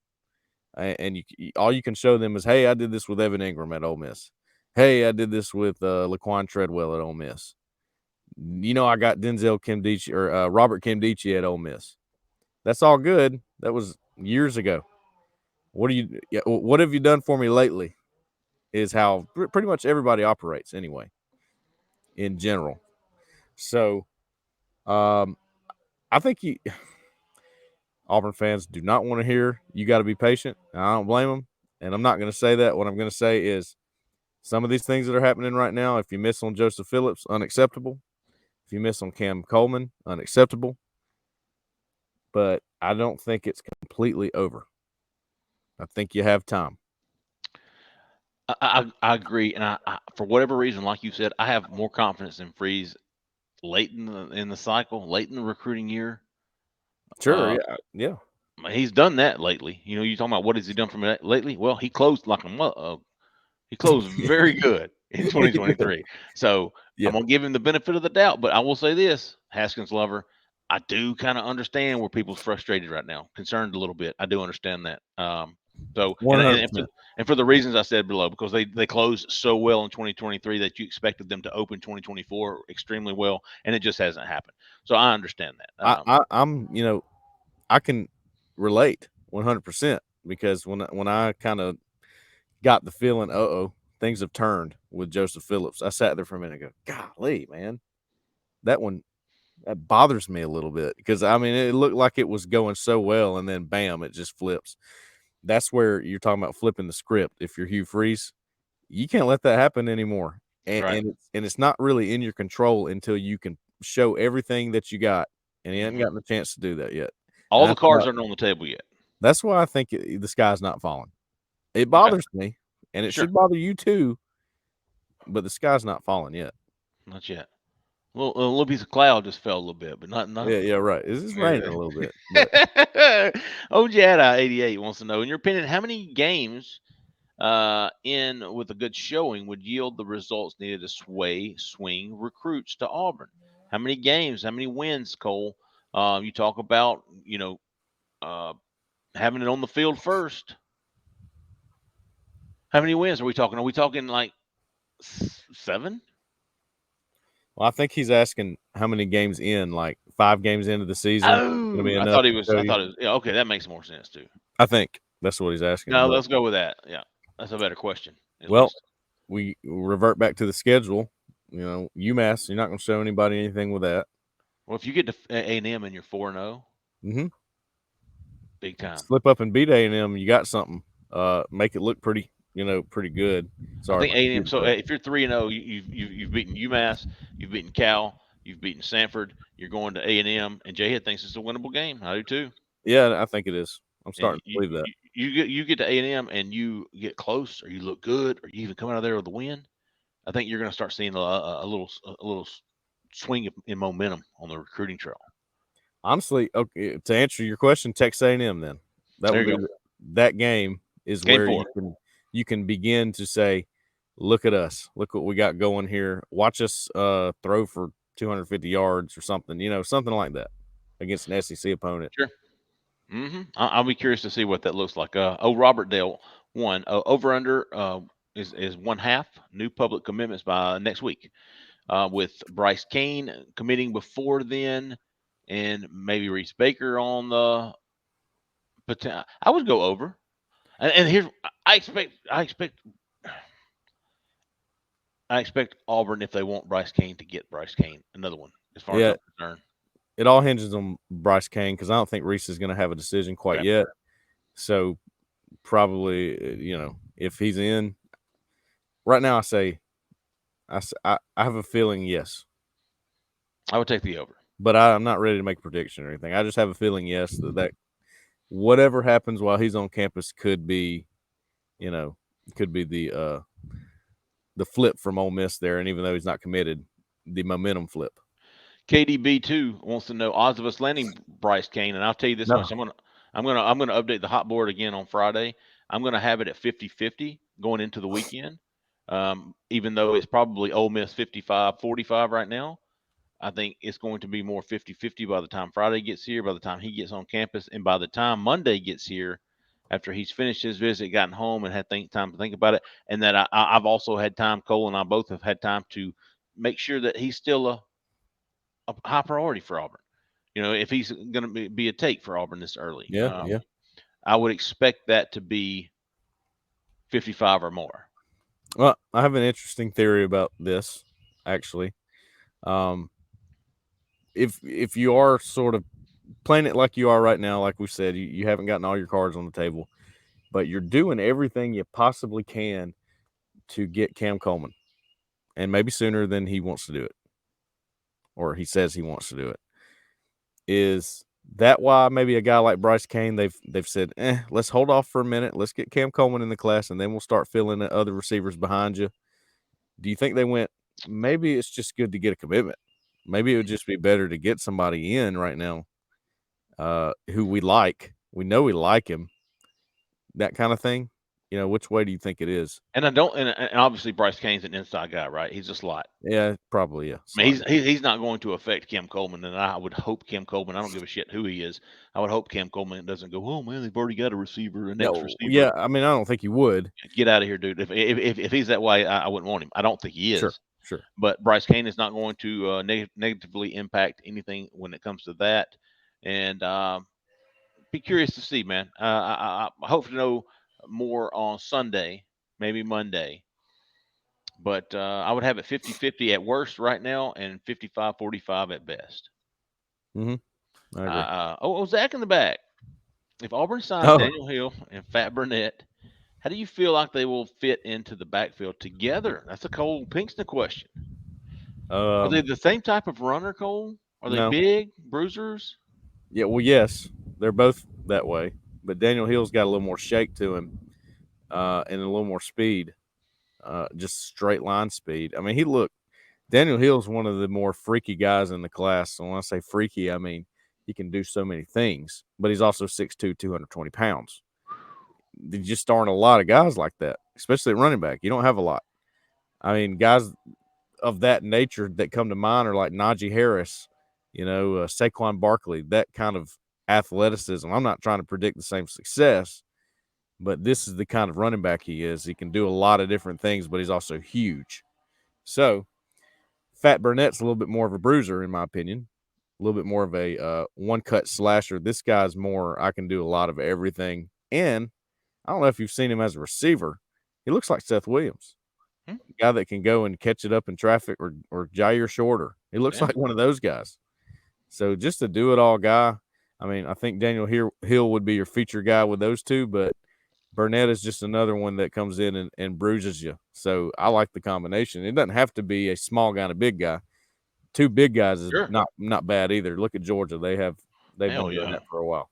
and all you can show them is, hey, I did this with Evan Ingram at Ole Miss. Hey, I did this with Laquan Treadwell at Ole Miss. I got Denzel Kimdichie or Robert Kimdichie at Ole Miss. That's all good. That was years ago. What have you done for me lately? Is how pretty much everybody operates anyway, in general. So, um, I think Auburn fans do not want to hear you got to be patient. I don't blame them, and I'm not going to say that. What I'm going to say is Some of these things that are happening right now, if you miss on Joseph Phillips, unacceptable. If you miss on Cam Coleman, unacceptable. But I don't think it's completely over. I think you have time. I agree, and for whatever reason, like you said, I have more confidence in Freeze late in the cycle, late in the recruiting year. Sure, Uh, yeah. he's done that lately. You know, you talking about what has he done for me lately? Well, he closed like he closed very good in 2023. So Yeah. I'm gonna give him the benefit of the doubt, but I will say this, Haskins lover, I do kind of understand where people's frustrated right now, concerned a little bit. I do understand that. So and and, and, for, 100%. and for the reasons I said below, because they closed so well in 2023 that you expected them to open 2024 extremely well, and it just hasn't happened. So I understand that. I'm, I can relate 100% because when I kind of got the feeling, things have turned with Joseph Phillips, I sat there for a minute and go, golly, man, that one that bothers me a little bit because I mean it looked like it was going so well and then bam, it just flips. That's where you're talking about flipping the script. If you're Hugh Freeze, you can't let that happen anymore. And Right. it's not really in your control until you can show everything that you got. And he hasn't Hmm. gotten a chance to do that yet. All And the cards aren't on the table yet. that's why I think the sky's not falling. It Okay. bothers me, and it Sure. should bother you too. But the sky's not falling yet. Not yet. A little piece of cloud just fell a little bit, but not. Yeah, right. It's just raining Yeah. a little bit, but Oh, Jhead 88 wants to know, in your opinion, how many games in with a good showing would yield the results needed to swing recruits to Auburn? How many games? How many wins, Cole? You talk about uh, having it on the field first. How many wins are we talking? Are we talking like seven? well, I think he's asking how many games in, like 5 games into the season, going to be Oh, I enough thought he to was. show I you. thought it was. Yeah, okay, that makes more sense too. I think that's what he's asking. No, But let's go with that. Yeah, that's a better question, at well, least. we revert back to the schedule. UMass, you're not going to show anybody anything with that. Well, if you get to A&M and you're 4-0, Mm-hmm. big time. Slip up and beat A&M, you got something. Make it look pretty, pretty good. I Sorry, think my A&M. computer So froze. if you're 3-0, you've beaten UMass, you've beaten Cal, you've beaten Sanford. You're going to A&M, and Jhead thinks it's a winnable game. I do too. Yeah, I think it is. I'm And starting to believe that. you get to A&M and you get close, or you look good, or you even come out of there with a win. I think you're going to start seeing a little swing in momentum on the recruiting trail. Honestly, okay, to answer your question, Texas A&M. Then that There would you be go. that game is Game where four. you can begin to say, look at us, look what we got going here. Watch us throw for 250 yards or something, something like that against an SEC opponent. Sure. I'll be curious to see what that looks like. Robert Dale won. Over under is 1/2 new public commitments by next week. With Bryce Kane committing before then, and maybe Reese Baker on the potential. I would go over. And here's I expect Auburn, if they want Bryce Kane, to get Bryce Kane, another one, as far as Yeah, I'm concerned. it all hinges on Bryce Kane because I don't think Reese is going to have a decision quite Okay. yet. So probably, if he's in right now, I have a feeling yes, I would take the over. but I'm not ready to make a prediction or anything. I just have a feeling yes that whatever happens while he's on campus you know, could be the flip from Ole Miss there, and even though he's not committed, the momentum flip. KDB2 wants to know odds of us landing Bryce Kane, and I'll tell you this No, much: I'm gonna update the hot board again on Friday. I'm gonna have it at 50-50 going into the weekend. Even though it's probably Ole Miss 55-45 right now, I think it's going to be more 50-50 by the time Friday gets here, by the time he gets on campus, and by the time Monday gets here, after he's finished his visit, gotten home, and had time to think about it, and that I've also had time. Cole and I both have had time to make sure that he's still a high priority for Auburn. If he's going to be a take for Auburn this early, yeah, yeah. I would expect that to be 55 or more. Well, I have an interesting theory about this, actually. Um, if you are sort of playing it like you are right now, like we said, you haven't gotten all your cards on the table, but you're doing everything you possibly can to get Cam Coleman, and maybe sooner than he wants to do it, or he says he wants to do it. Is that why maybe a guy like Bryce Kane, they've said, let's hold off for a minute. Let's get Cam Coleman in the class, and then we'll start filling the other receivers behind you. Do you think they went, maybe it's just good to get a commitment? Maybe it would just be better to get somebody in right now who we like. We know we like him, that kind of thing. Which way do you think it is? And I don't, and obviously Bryce Kane's an inside guy, right? He's a slot. Yeah, probably, yeah. I mean, Slot. he's not going to affect Cam Coleman, and I would hope Cam Coleman. I don't give a shit who he is. I would hope Cam Coleman doesn't go, oh man, they've already got a receiver, a next No, receiver. yeah, I mean, I don't think you would. Get out of here, dude. If he's that way, I wouldn't want him. I don't think he Sure, is. sure. But Bryce Kane is not going to negatively impact anything when it comes to that. And be curious to see, man. I hope to know more on Sunday, maybe Monday. But I would have it 50-50 at worst right now and 55-45 at best. Mm-hmm. I agree. Zach in the back. If Auburn signs Oh, Daniel Hill and Fat Burnett, how do you feel like they will fit into the backfield together? That's a Cole Pinkston question. Are they the same type of runner, Cole? Are they no. big bruisers? Yeah, well, yes, they're both that way. But Daniel Hill's got a little more shake to him and a little more speed, just straight line speed. I mean, Daniel Hill's one of the more freaky guys in the class. So when I say freaky, I mean he can do so many things, but he's also 6'2", 220 pounds. There just aren't a lot of guys like that, especially at running back. You don't have a lot. I mean, guys of that nature that come to mind are like Najee Harris, Saquon Barkley, that kind of athleticism. I'm not trying to predict the same success, but this is the kind of running back he is. He can do a lot of different things, but he's also huge. So Fat Burnett's a little bit more of a bruiser, in my opinion, a little bit more of a one-cut slasher. This guy's more, I can do a lot of everything. And I don't know if you've seen him as a receiver. He looks like Seth Williams, Hmm? a guy that can go and catch it up in traffic or Jair Shorter. He looks Yeah. like one of those guys. So just a do-it-all guy. I mean, I think Daniel Hill would be your feature guy with those two, but Burnett is just another one that comes in and bruises you. So I like the combination. It doesn't have to be a small guy and a big guy. Two big guys is Sure. not bad either. Look at Georgia; they've Hell been doing yeah. that for a while.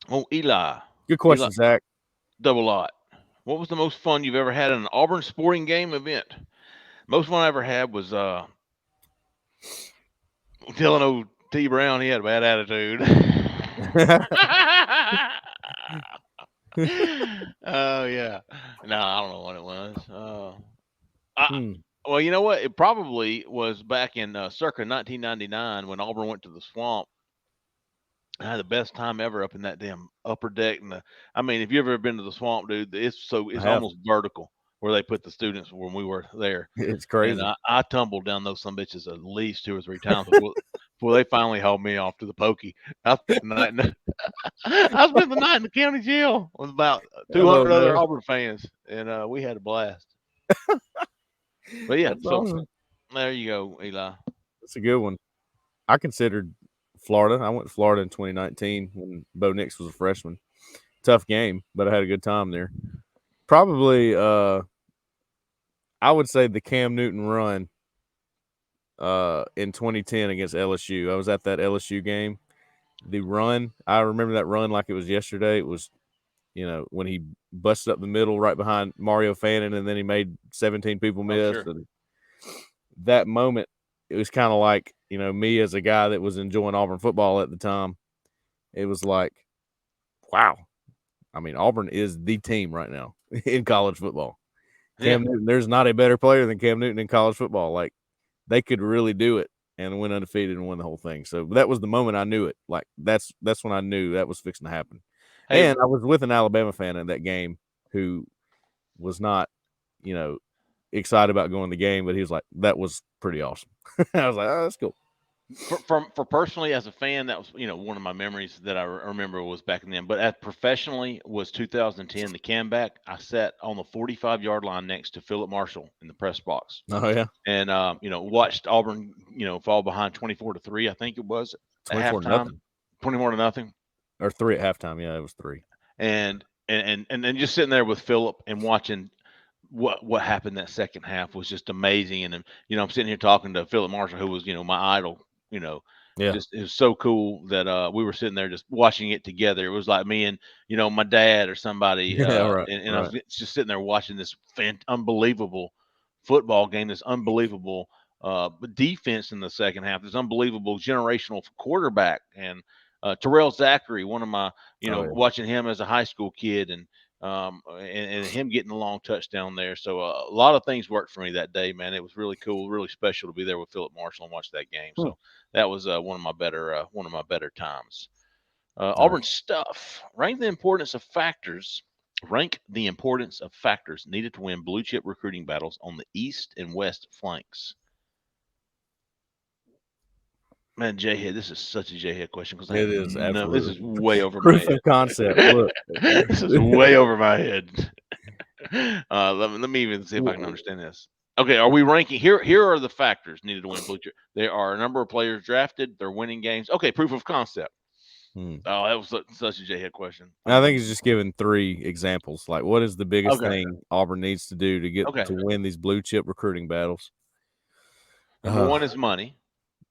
Oh, Eli. Good Eli, question, Zach. double lot. What was the most fun you've ever had in an Auburn sporting game event? Most fun I ever had was telling old T Brown he had a bad attitude. Oh yeah. No, I don't know what it was. I, Hmm. well, you know what? It probably was back in circa 1999 when Auburn went to the Swamp. I had the best time ever up in that damn upper deck. I mean, if you ever been to the Swamp, dude, I it's have. almost vertical where they put the students when we were there. It's And crazy. I tumbled down those some bitches at least 2 or 3 times before they finally hauled me off to the pokey. I spent the night. I spent the night in the county jail with about Oh 200 other man, Auburn fans, and we had a blast. But yeah, that's so awesome. there you go, Eli. That's a good one. I considered Florida. I went to Florida in 2019 when Bo Nix was a freshman. Tough game, but I had a good time there. Probably, I would say the Cam Newton run in 2010 against LSU. I was at that LSU game. The run, I remember that run like it was yesterday. It was, when he busted up the middle right behind Mario Fannin, and then he made 17 people Oh miss. sure, And that moment, it was kind of like, me as a guy that was enjoying Auburn football at the time. It was like, wow. I mean, Auburn is the team right now in college football. yeah. Cam Newton, there's not a better player than Cam Newton in college football. Like, they could really do it and win undefeated and win the whole thing. So that was the moment I knew it. Like, that's when I knew that was fixing to happen. Hey, And I was with an Alabama fan in that game who was not, you know, excited about going to the game, but he was like, that was pretty awesome. I was like, oh, that's cool. for personally as a fan, that was one of my memories that I remember was back in then. But as professionally was 2010, the comeback. I sat on the 45-yard line next to Philip Marshall in the press box, Oh, yeah. and watched Auburn fall behind 24-3. I think it was at 24 halftime, nothing. 20 more to nothing, Or 3 at halftime. Yeah, it was 3. and just sitting there with Philip and watching what happened that second half was just amazing. And then, I'm sitting here talking to Philip Marshall, who was, my idol. You know, Yeah. just it was so cool that we were sitting there just watching it together. It was like me and my dad or somebody, Yeah. Right. and I was Right. just sitting there watching this unbelievable football game, this unbelievable defense in the second half, this unbelievable generational quarterback, and Terrell Zachary, one of my, Oh yeah. watching him as a high school kid, and him getting the long touchdown there. So a lot of things worked for me that day, man. It was really cool, really special to be there with Philip Marshall and watch that game. Hmm. So that was one of my better times. Auburn Nice. stuff. Rank the importance of factors needed to win blue chip recruiting battles on the east and west flanks. Man, Jhead, this is such a Jhead question because I It have is no. This absolutely is way over my proof head. of concept. Look. This is way over my head. Let me even see if I can understand this. Okay, are we ranking here? Here are the factors needed to win blue chip. There are a number of players drafted. They're winning games. Okay, proof of concept. Hmm. Oh, that was such a J-head question. I think he's just giving 3 examples. Like, what is the biggest Okay, thing Auburn needs to do to get okay. to win these blue chip recruiting battles? Number Uh, one is money.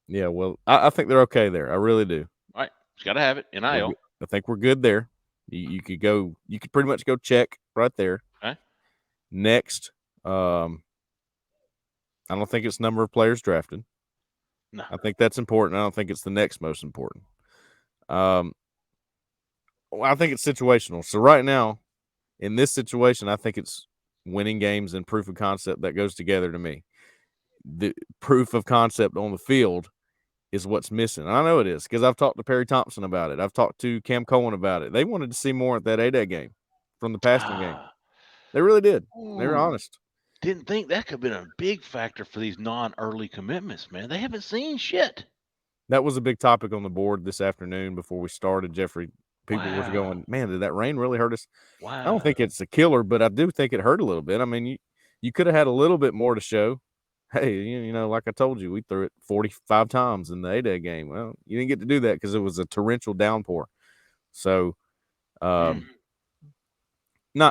yeah, well, I think they're okay there. I really do. All right, just got to have it. We're NIL. I think we're good there. You could go. You could pretty much go check right there. Okay. Next, I don't think it's number of players drafted. No. I think that's important. I don't think it's the next most important. Well, I think it's situational. So right now, in this situation, I think it's winning games and proof of concept that goes together to me. The proof of concept on the field is what's missing. I know it is because I've talked to Perry Thompson about it. I've talked to Cam Cohen about it. They wanted to see more at that A-Day game from the passing game. Ah, They really did. They were ooh, honest. didn't think that could have been a big factor for these non-early commitments, man. They haven't seen shit. That was a big topic on the board this afternoon before we started, Jeffrey. People were Wow. going, man, did that rain really hurt us? I don't Wow. think it's a killer, but I do think it hurt a little bit. I mean, you could have had a little bit more to show. Hey, like I told you, we threw it 45 times in the A-Day game. Well, you didn't get to do that because it was a torrential downpour. So, Mm. um,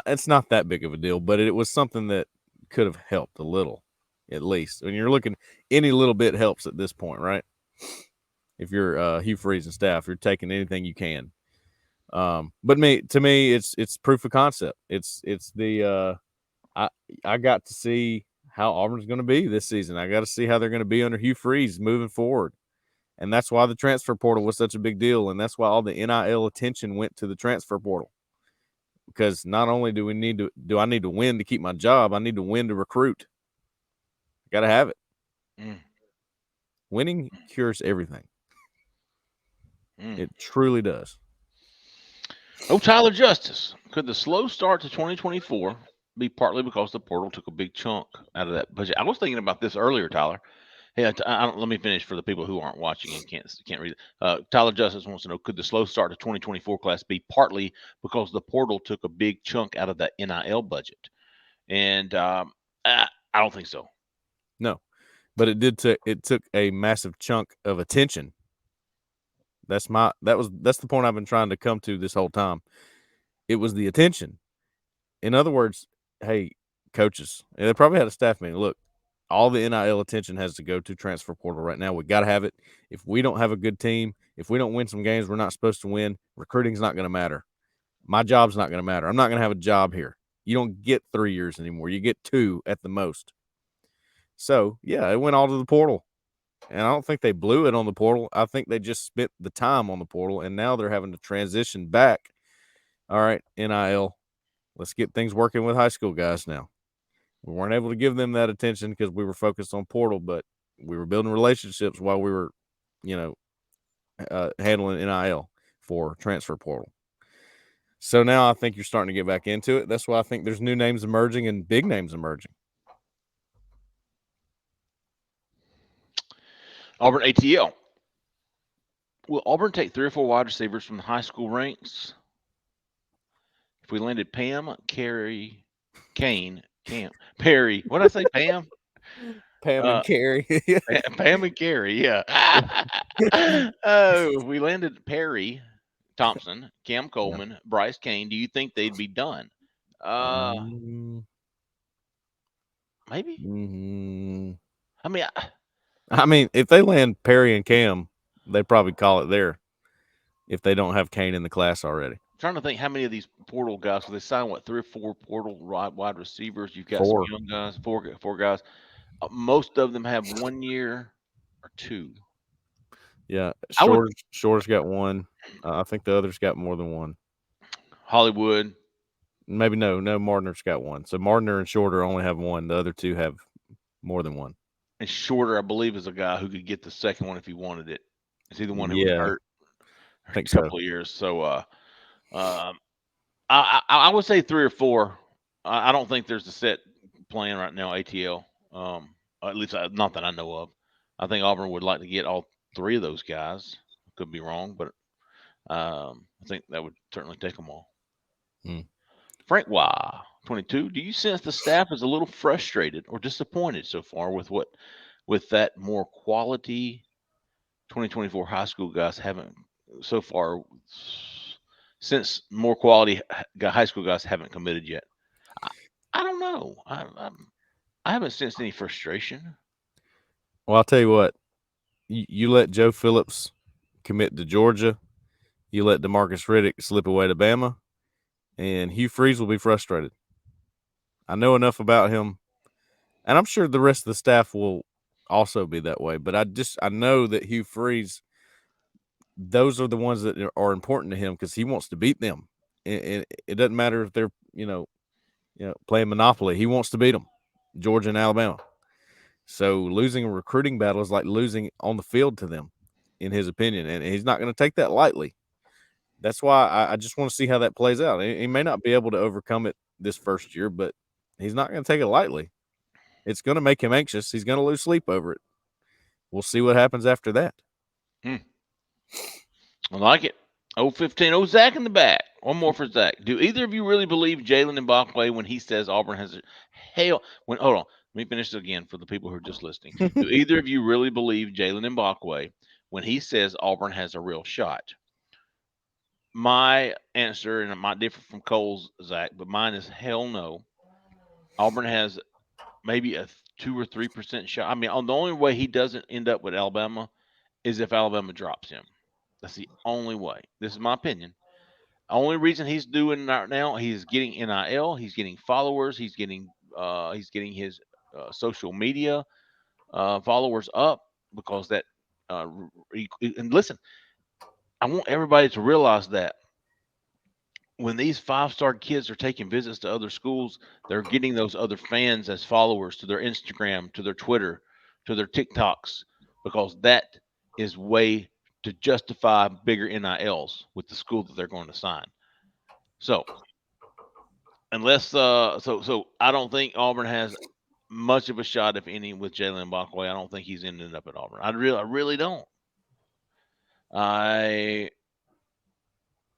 it's not that big of a deal, but it was something that could have helped a little, at least. When you're looking, any little bit helps at this point, right? If you're Hugh Freeze and staff, you're taking anything you can. But to me, it's proof of concept. It's the I got to see how Auburn's going to be this season. I got to see how they're going to be under Hugh Freeze moving forward, and that's why the transfer portal was such a big deal, and that's why all the NIL attention went to the transfer portal. Because not only do I need to win to keep my job, I need to win to recruit. Got to have it. Mm. Winning cures everything. Mm. It truly does. Oh, Tyler Justice. Could the slow start to 2024 be partly because the portal took a big chunk out of that budget? I was thinking about this earlier, Tyler. Hey, let me finish for the people who aren't watching and can't read it. Tyler Justice wants to know: could the slow start to 2024 class be partly because the portal took a big chunk out of that NIL budget? And I don't think so. No, but it took a massive chunk of attention. That's the point I've been trying to come to this whole time. It was the attention. In other words, hey, coaches, and they probably had a staff meeting. Look, all the NIL attention has to go to transfer portal right now. We got to have it. If we don't have a good team, if we don't win some games we're not supposed to win, recruiting's not going to matter. My job's not going to matter. I'm not going to have a job here. You don't get 3 years anymore. You get 2 at the most. So, yeah, it went all to the portal. And I don't think they blew it on the portal. I think they just spent the time on the portal, and now they're having to transition back. All right, NIL, let's get things working with high school guys now. We weren't able to give them that attention because we were focused on portal, but we were building relationships while we were, handling NIL for transfer portal. So now I think you're starting to get back into it. That's why I think there's new names emerging and big names emerging. Auburn ATL. Will Auburn take 3 or 4 wide receivers from the high school ranks? If we landed Pam, Carrie, Kane, Cam, Perry. What did I say, Pam? Pam and Uh, Carrie. Pam and Carrie, yeah. Oh, if we landed Perry Thompson, Cam Yeah. Coleman, Bryce Kane, do you think they'd be done? Uh, Mm, Maybe. Mhm. I mean, I mean, if they land Perry and Cam, they probably call it there if they don't have Kane in the class already. trying to think how many of these portal guys. So they signed what, 3 or 4 portal wide receivers. You've got some 4. young guys, four guys. Most of them have 1 year or two. Yeah, I would Shorter's got one. I think the others got more than one. Hollywood Maybe no, Mardner's got one. So Mardner and Shorter only have one. The other two have more than one. and Shorter, I believe, is a guy who could get the second one if he wanted it. Is he the one who was Yeah, hurt I a think so. couple of years? So um, I would say 3 or 4. I don't think there's a set plan right now. ATL, at least not that I know of. I think Auburn would like to get all 3 of those guys. Could be wrong, but I think that would certainly take them all. Mm. Frank Wah, 22. Do you sense the staff is a little frustrated or disappointed so far with that more quality 2024 high school guys haven't so far since more quality high school guys haven't committed yet? I, I don't know. I haven't sensed any frustration. Well, I'll tell you what. You let Joe Phillips commit to Georgia. You let DeMarcus Riddick slip away to Bama, and Hugh Freeze will be frustrated. I know enough about him, and I'm sure the rest of the staff will also be that way. But I know that Hugh Freeze, those are the ones that are important to him because he wants to beat them. And it doesn't matter if they're playing Monopoly. He wants to beat them, Georgia and Alabama. So losing a recruiting battle is like losing on the field to them, in his opinion, and he's not going to take that lightly. That's why I just want to see how that plays out. He may not be able to overcome it this first year, but he's not going to take it lightly. It's going to make him anxious. He's going to lose sleep over it. We'll see what happens after that. Hmm, I like it. 015. Oh, Zach in the back. One more for Zach. Do either of you really believe Jalen Mbakwe when he says Auburn has a hell? When hold on, let me finish it again for the people who are just listening. Do either of you really believe Jalen Mbakwe when he says Auburn has a real shot? My answer, and it might differ from Cole's, Zach, but mine is hell no. Auburn has maybe a 2 or 3% shot. I mean, on the only way he doesn't end up with Alabama is if Alabama drops him. That's the only way. This is my opinion. Only reason he's doing right now, he's getting NIL, he's getting followers, he's getting his social media followers up because that. And listen, I want everybody to realize that when these 5-star kids are taking visits to other schools, they're getting those other fans as followers to their Instagram, to their Twitter, to their TikToks, because that is way to justify bigger NILs with the school that they're going to sign. So unless so I don't think Auburn has much of a shot, if any, with Jalen Bachway. I don't think he's ending up at Auburn. I really don't. I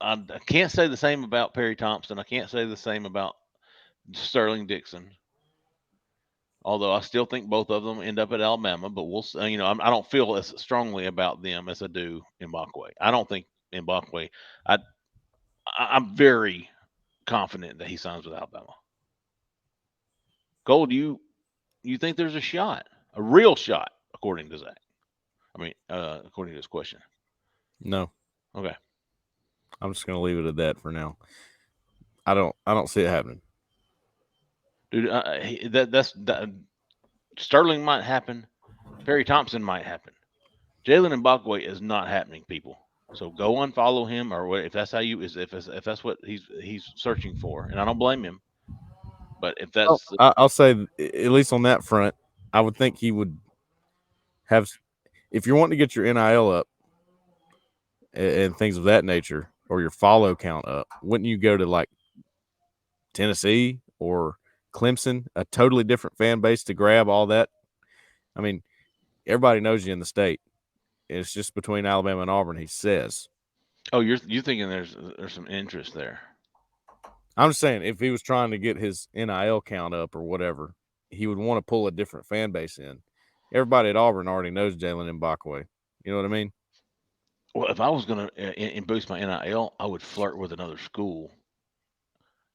I can't say the same about Perry Thompson. I can't say the same about Sterling Dixon. Although I still think both of them end up at Alabama, but we'll you know I don't feel as strongly about them as I do Mbakwe. I don't think Mbakwe. I I'm very confident that he signs with Alabama. Cole, do you think there's a shot, a real shot, according to Zach? I mean, according to this question. No, Okay, I'm just going to leave it at that for now. I don't see it happening. dude, Sterling might happen. Perry Thompson might happen. Jalen Mbakwe is not happening, people. So go unfollow him, or what, if that's how you is if that's what he's searching for, and I don't blame him. But if Oh, that's I'll say at least on that front, I would think he would have. If you're wanting to get your NIL up and things of that nature, or your follow count up, wouldn't you go to like Tennessee or Clemson, a totally different fan base to grab all that? I mean, everybody knows you in the state. It's just between Alabama and Auburn, he says. oh, you're thinking there's some interest there. I'm just saying, if he was trying to get his NIL count up or whatever, he would want to pull a different fan base in. Everybody at Auburn already knows Jalen Mbakwe. You know what I mean? Well, if I was going to boost my NIL, I would flirt with another school,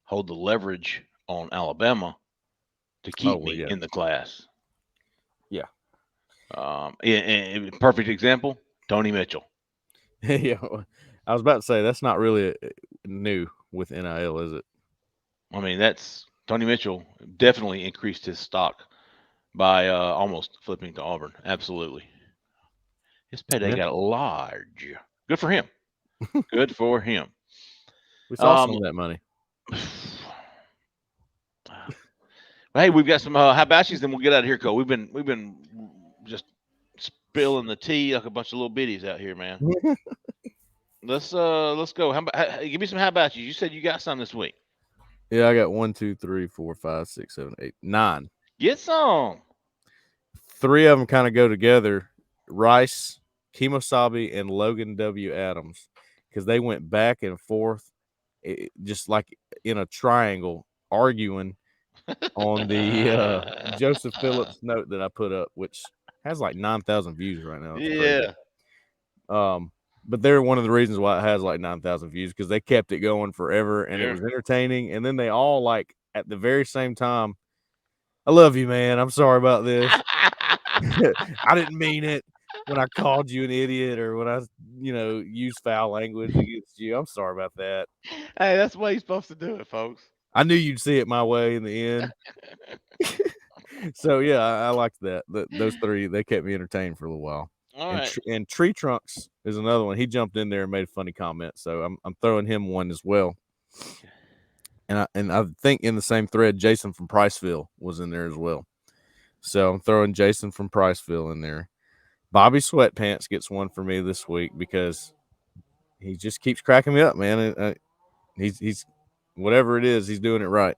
hold the leverage on Alabama, to Oh keep well, me yeah, in the class. yeah, Perfect example, Tony Mitchell. yeah. I was about to say that's not really new with NIL, is it? I mean, that's Tony Mitchell definitely increased his stock by almost flipping to Auburn. Absolutely. His payday Yeah, got large. Good for him. Good for him. we saw some Um, of that money. hey, we've got some hibachis, then we'll get out of here, Cole. We've been just spilling the tea like a bunch of little biddies out here, man. Let's go. Give me some hibachis. You said you got some this week. Yeah, I got 1, 2, 3, 4, 5, 6, 7, 8, 9. Get some. Three of them kind of go together: Rice, Kemosabe, and Logan W. Adams, because they went back and forth, just like in a triangle, arguing on the Joseph Phillips note that I put up, which has like 9,000 views right now. It's crazy. Yeah. Um, but they're one of the reasons why it has like 9,000 views, because they kept it going forever and it Yeah. was entertaining. And then they all, like, at the very same time, I love you, man. I'm sorry about this. I didn't mean it when I called you an idiot or when I, used foul language against you. I'm sorry about that. Hey, that's the way you're supposed to do it, folks. I knew you'd see it my way in the end. So yeah, I liked that. Those three, they kept me entertained for a little while. All And right. and Tree Trunks is another one. He jumped in there and made a funny comment, so I'm throwing him one as well. And I think in the same thread, Jason from Priceville was in there as well. So I'm throwing Jason from Priceville in there. Bobby Sweatpants gets one for me this week because he just keeps cracking me up, man. He's whatever it is, he's doing it right.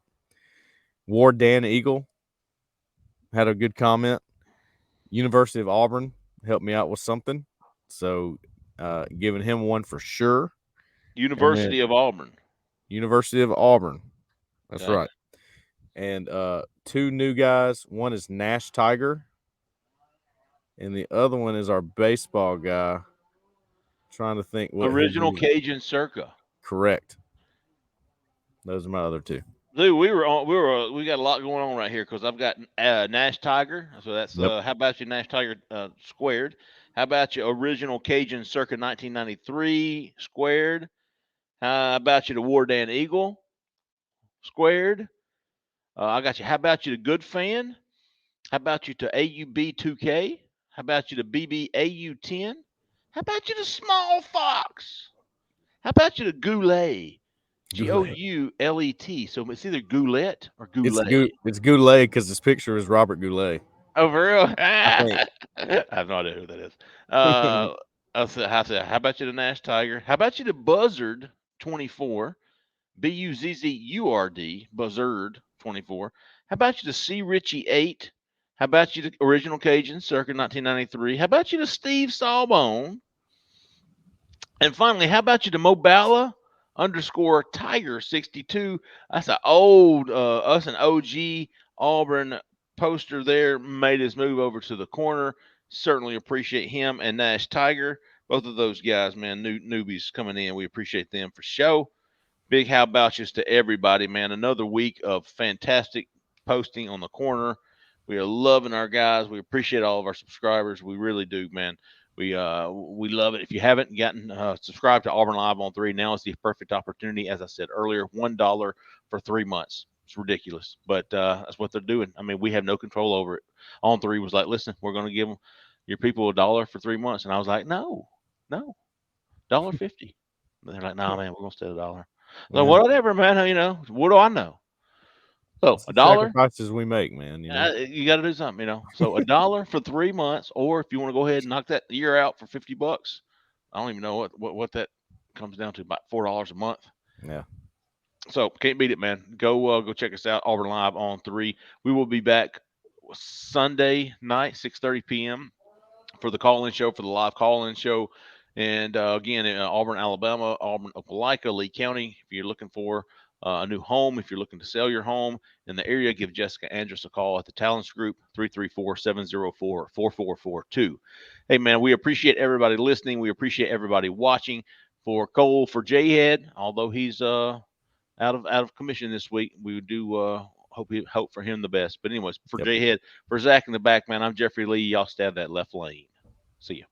Ward Dan Eagle had a good comment. University of Auburn helped me out with something, so giving him one for sure. And then University of Auburn. University of Auburn, that's Okay. right. And two new guys. One is Nash Tiger, and the other one is our baseball guy. Trying to think what his Original Cajun Circa. correct. Those are my other two. Dude, we got a lot going on right here because I've got Nash Tiger. So that's Yep. how about you Nash Tiger squared? How about you Original Cajun Circa 1993 squared? How about you the Wardan Eagle squared? I got you. How about you the Good Fan? How about you to AUB 2K? How about you to BBAU 10? How about you to Small Fox? How about you to Goulet? Goulet. Goulet. So it's either Goulet or Goulet. It's Goulet because this picture is Robert Goulet. Oh, for real? I think. I have no idea who that is. Uh, how about you, the Nash Tiger? How about you, the Buzzard 24? Buzzurd Buzzard 24. How about you, the C Ritchie 8? How about you, the Original Cajun, circa 1993? How about you, the Steve Sawbone? And finally, how about you, the Mobala underscore Tiger 62? That's an old, us an OG Auburn poster there. Made his move over to the corner. Certainly appreciate him and Nash Tiger. Both of those guys, man, newbies coming in. We appreciate them for show. Big how about you to everybody, man. Another week of fantastic posting on the corner. We are loving our guys. We appreciate all of our subscribers. We really do, man. We love it. If you haven't gotten subscribed to Auburn Live on 3, now is the perfect opportunity. As I said earlier, $1 for 3 months. It's ridiculous, but that's what they're doing. I mean, we have no control over it. On 3 was like, listen, we're going to give them your people $1 for 3 months, and I was like, no, $1.50. They're like, nah, man, we're going to stay $1. So Yeah. whatever, man. What do I know? So It's a the dollar, sacrifices we make, man. you got to do something, So $1 for 3 months, or if you want to go ahead and knock that year out for $50, I don't even know what that comes down to, about $4 a month. Yeah. So can't beat it, man. Go check us out, Auburn Live on 3. We will be back Sunday night, 6:30 p.m. for the call-in show, for the live call-in show. And again, in Auburn, Alabama, Auburn, Opelika, Lee County. If you're looking for a new home, if you're looking to sell your home in the area, give Jessica Andrus a call at the Talents Group, 334-704-4442. Hey, man, we appreciate everybody listening. We appreciate everybody watching. For Cole, for Jhead, although he's out of commission this week, we do hope for him the best. But anyways, for Yep. Jhead, for Zach in the back, man, I'm Jeffrey Lee. Y'all stay out of that left lane. See ya.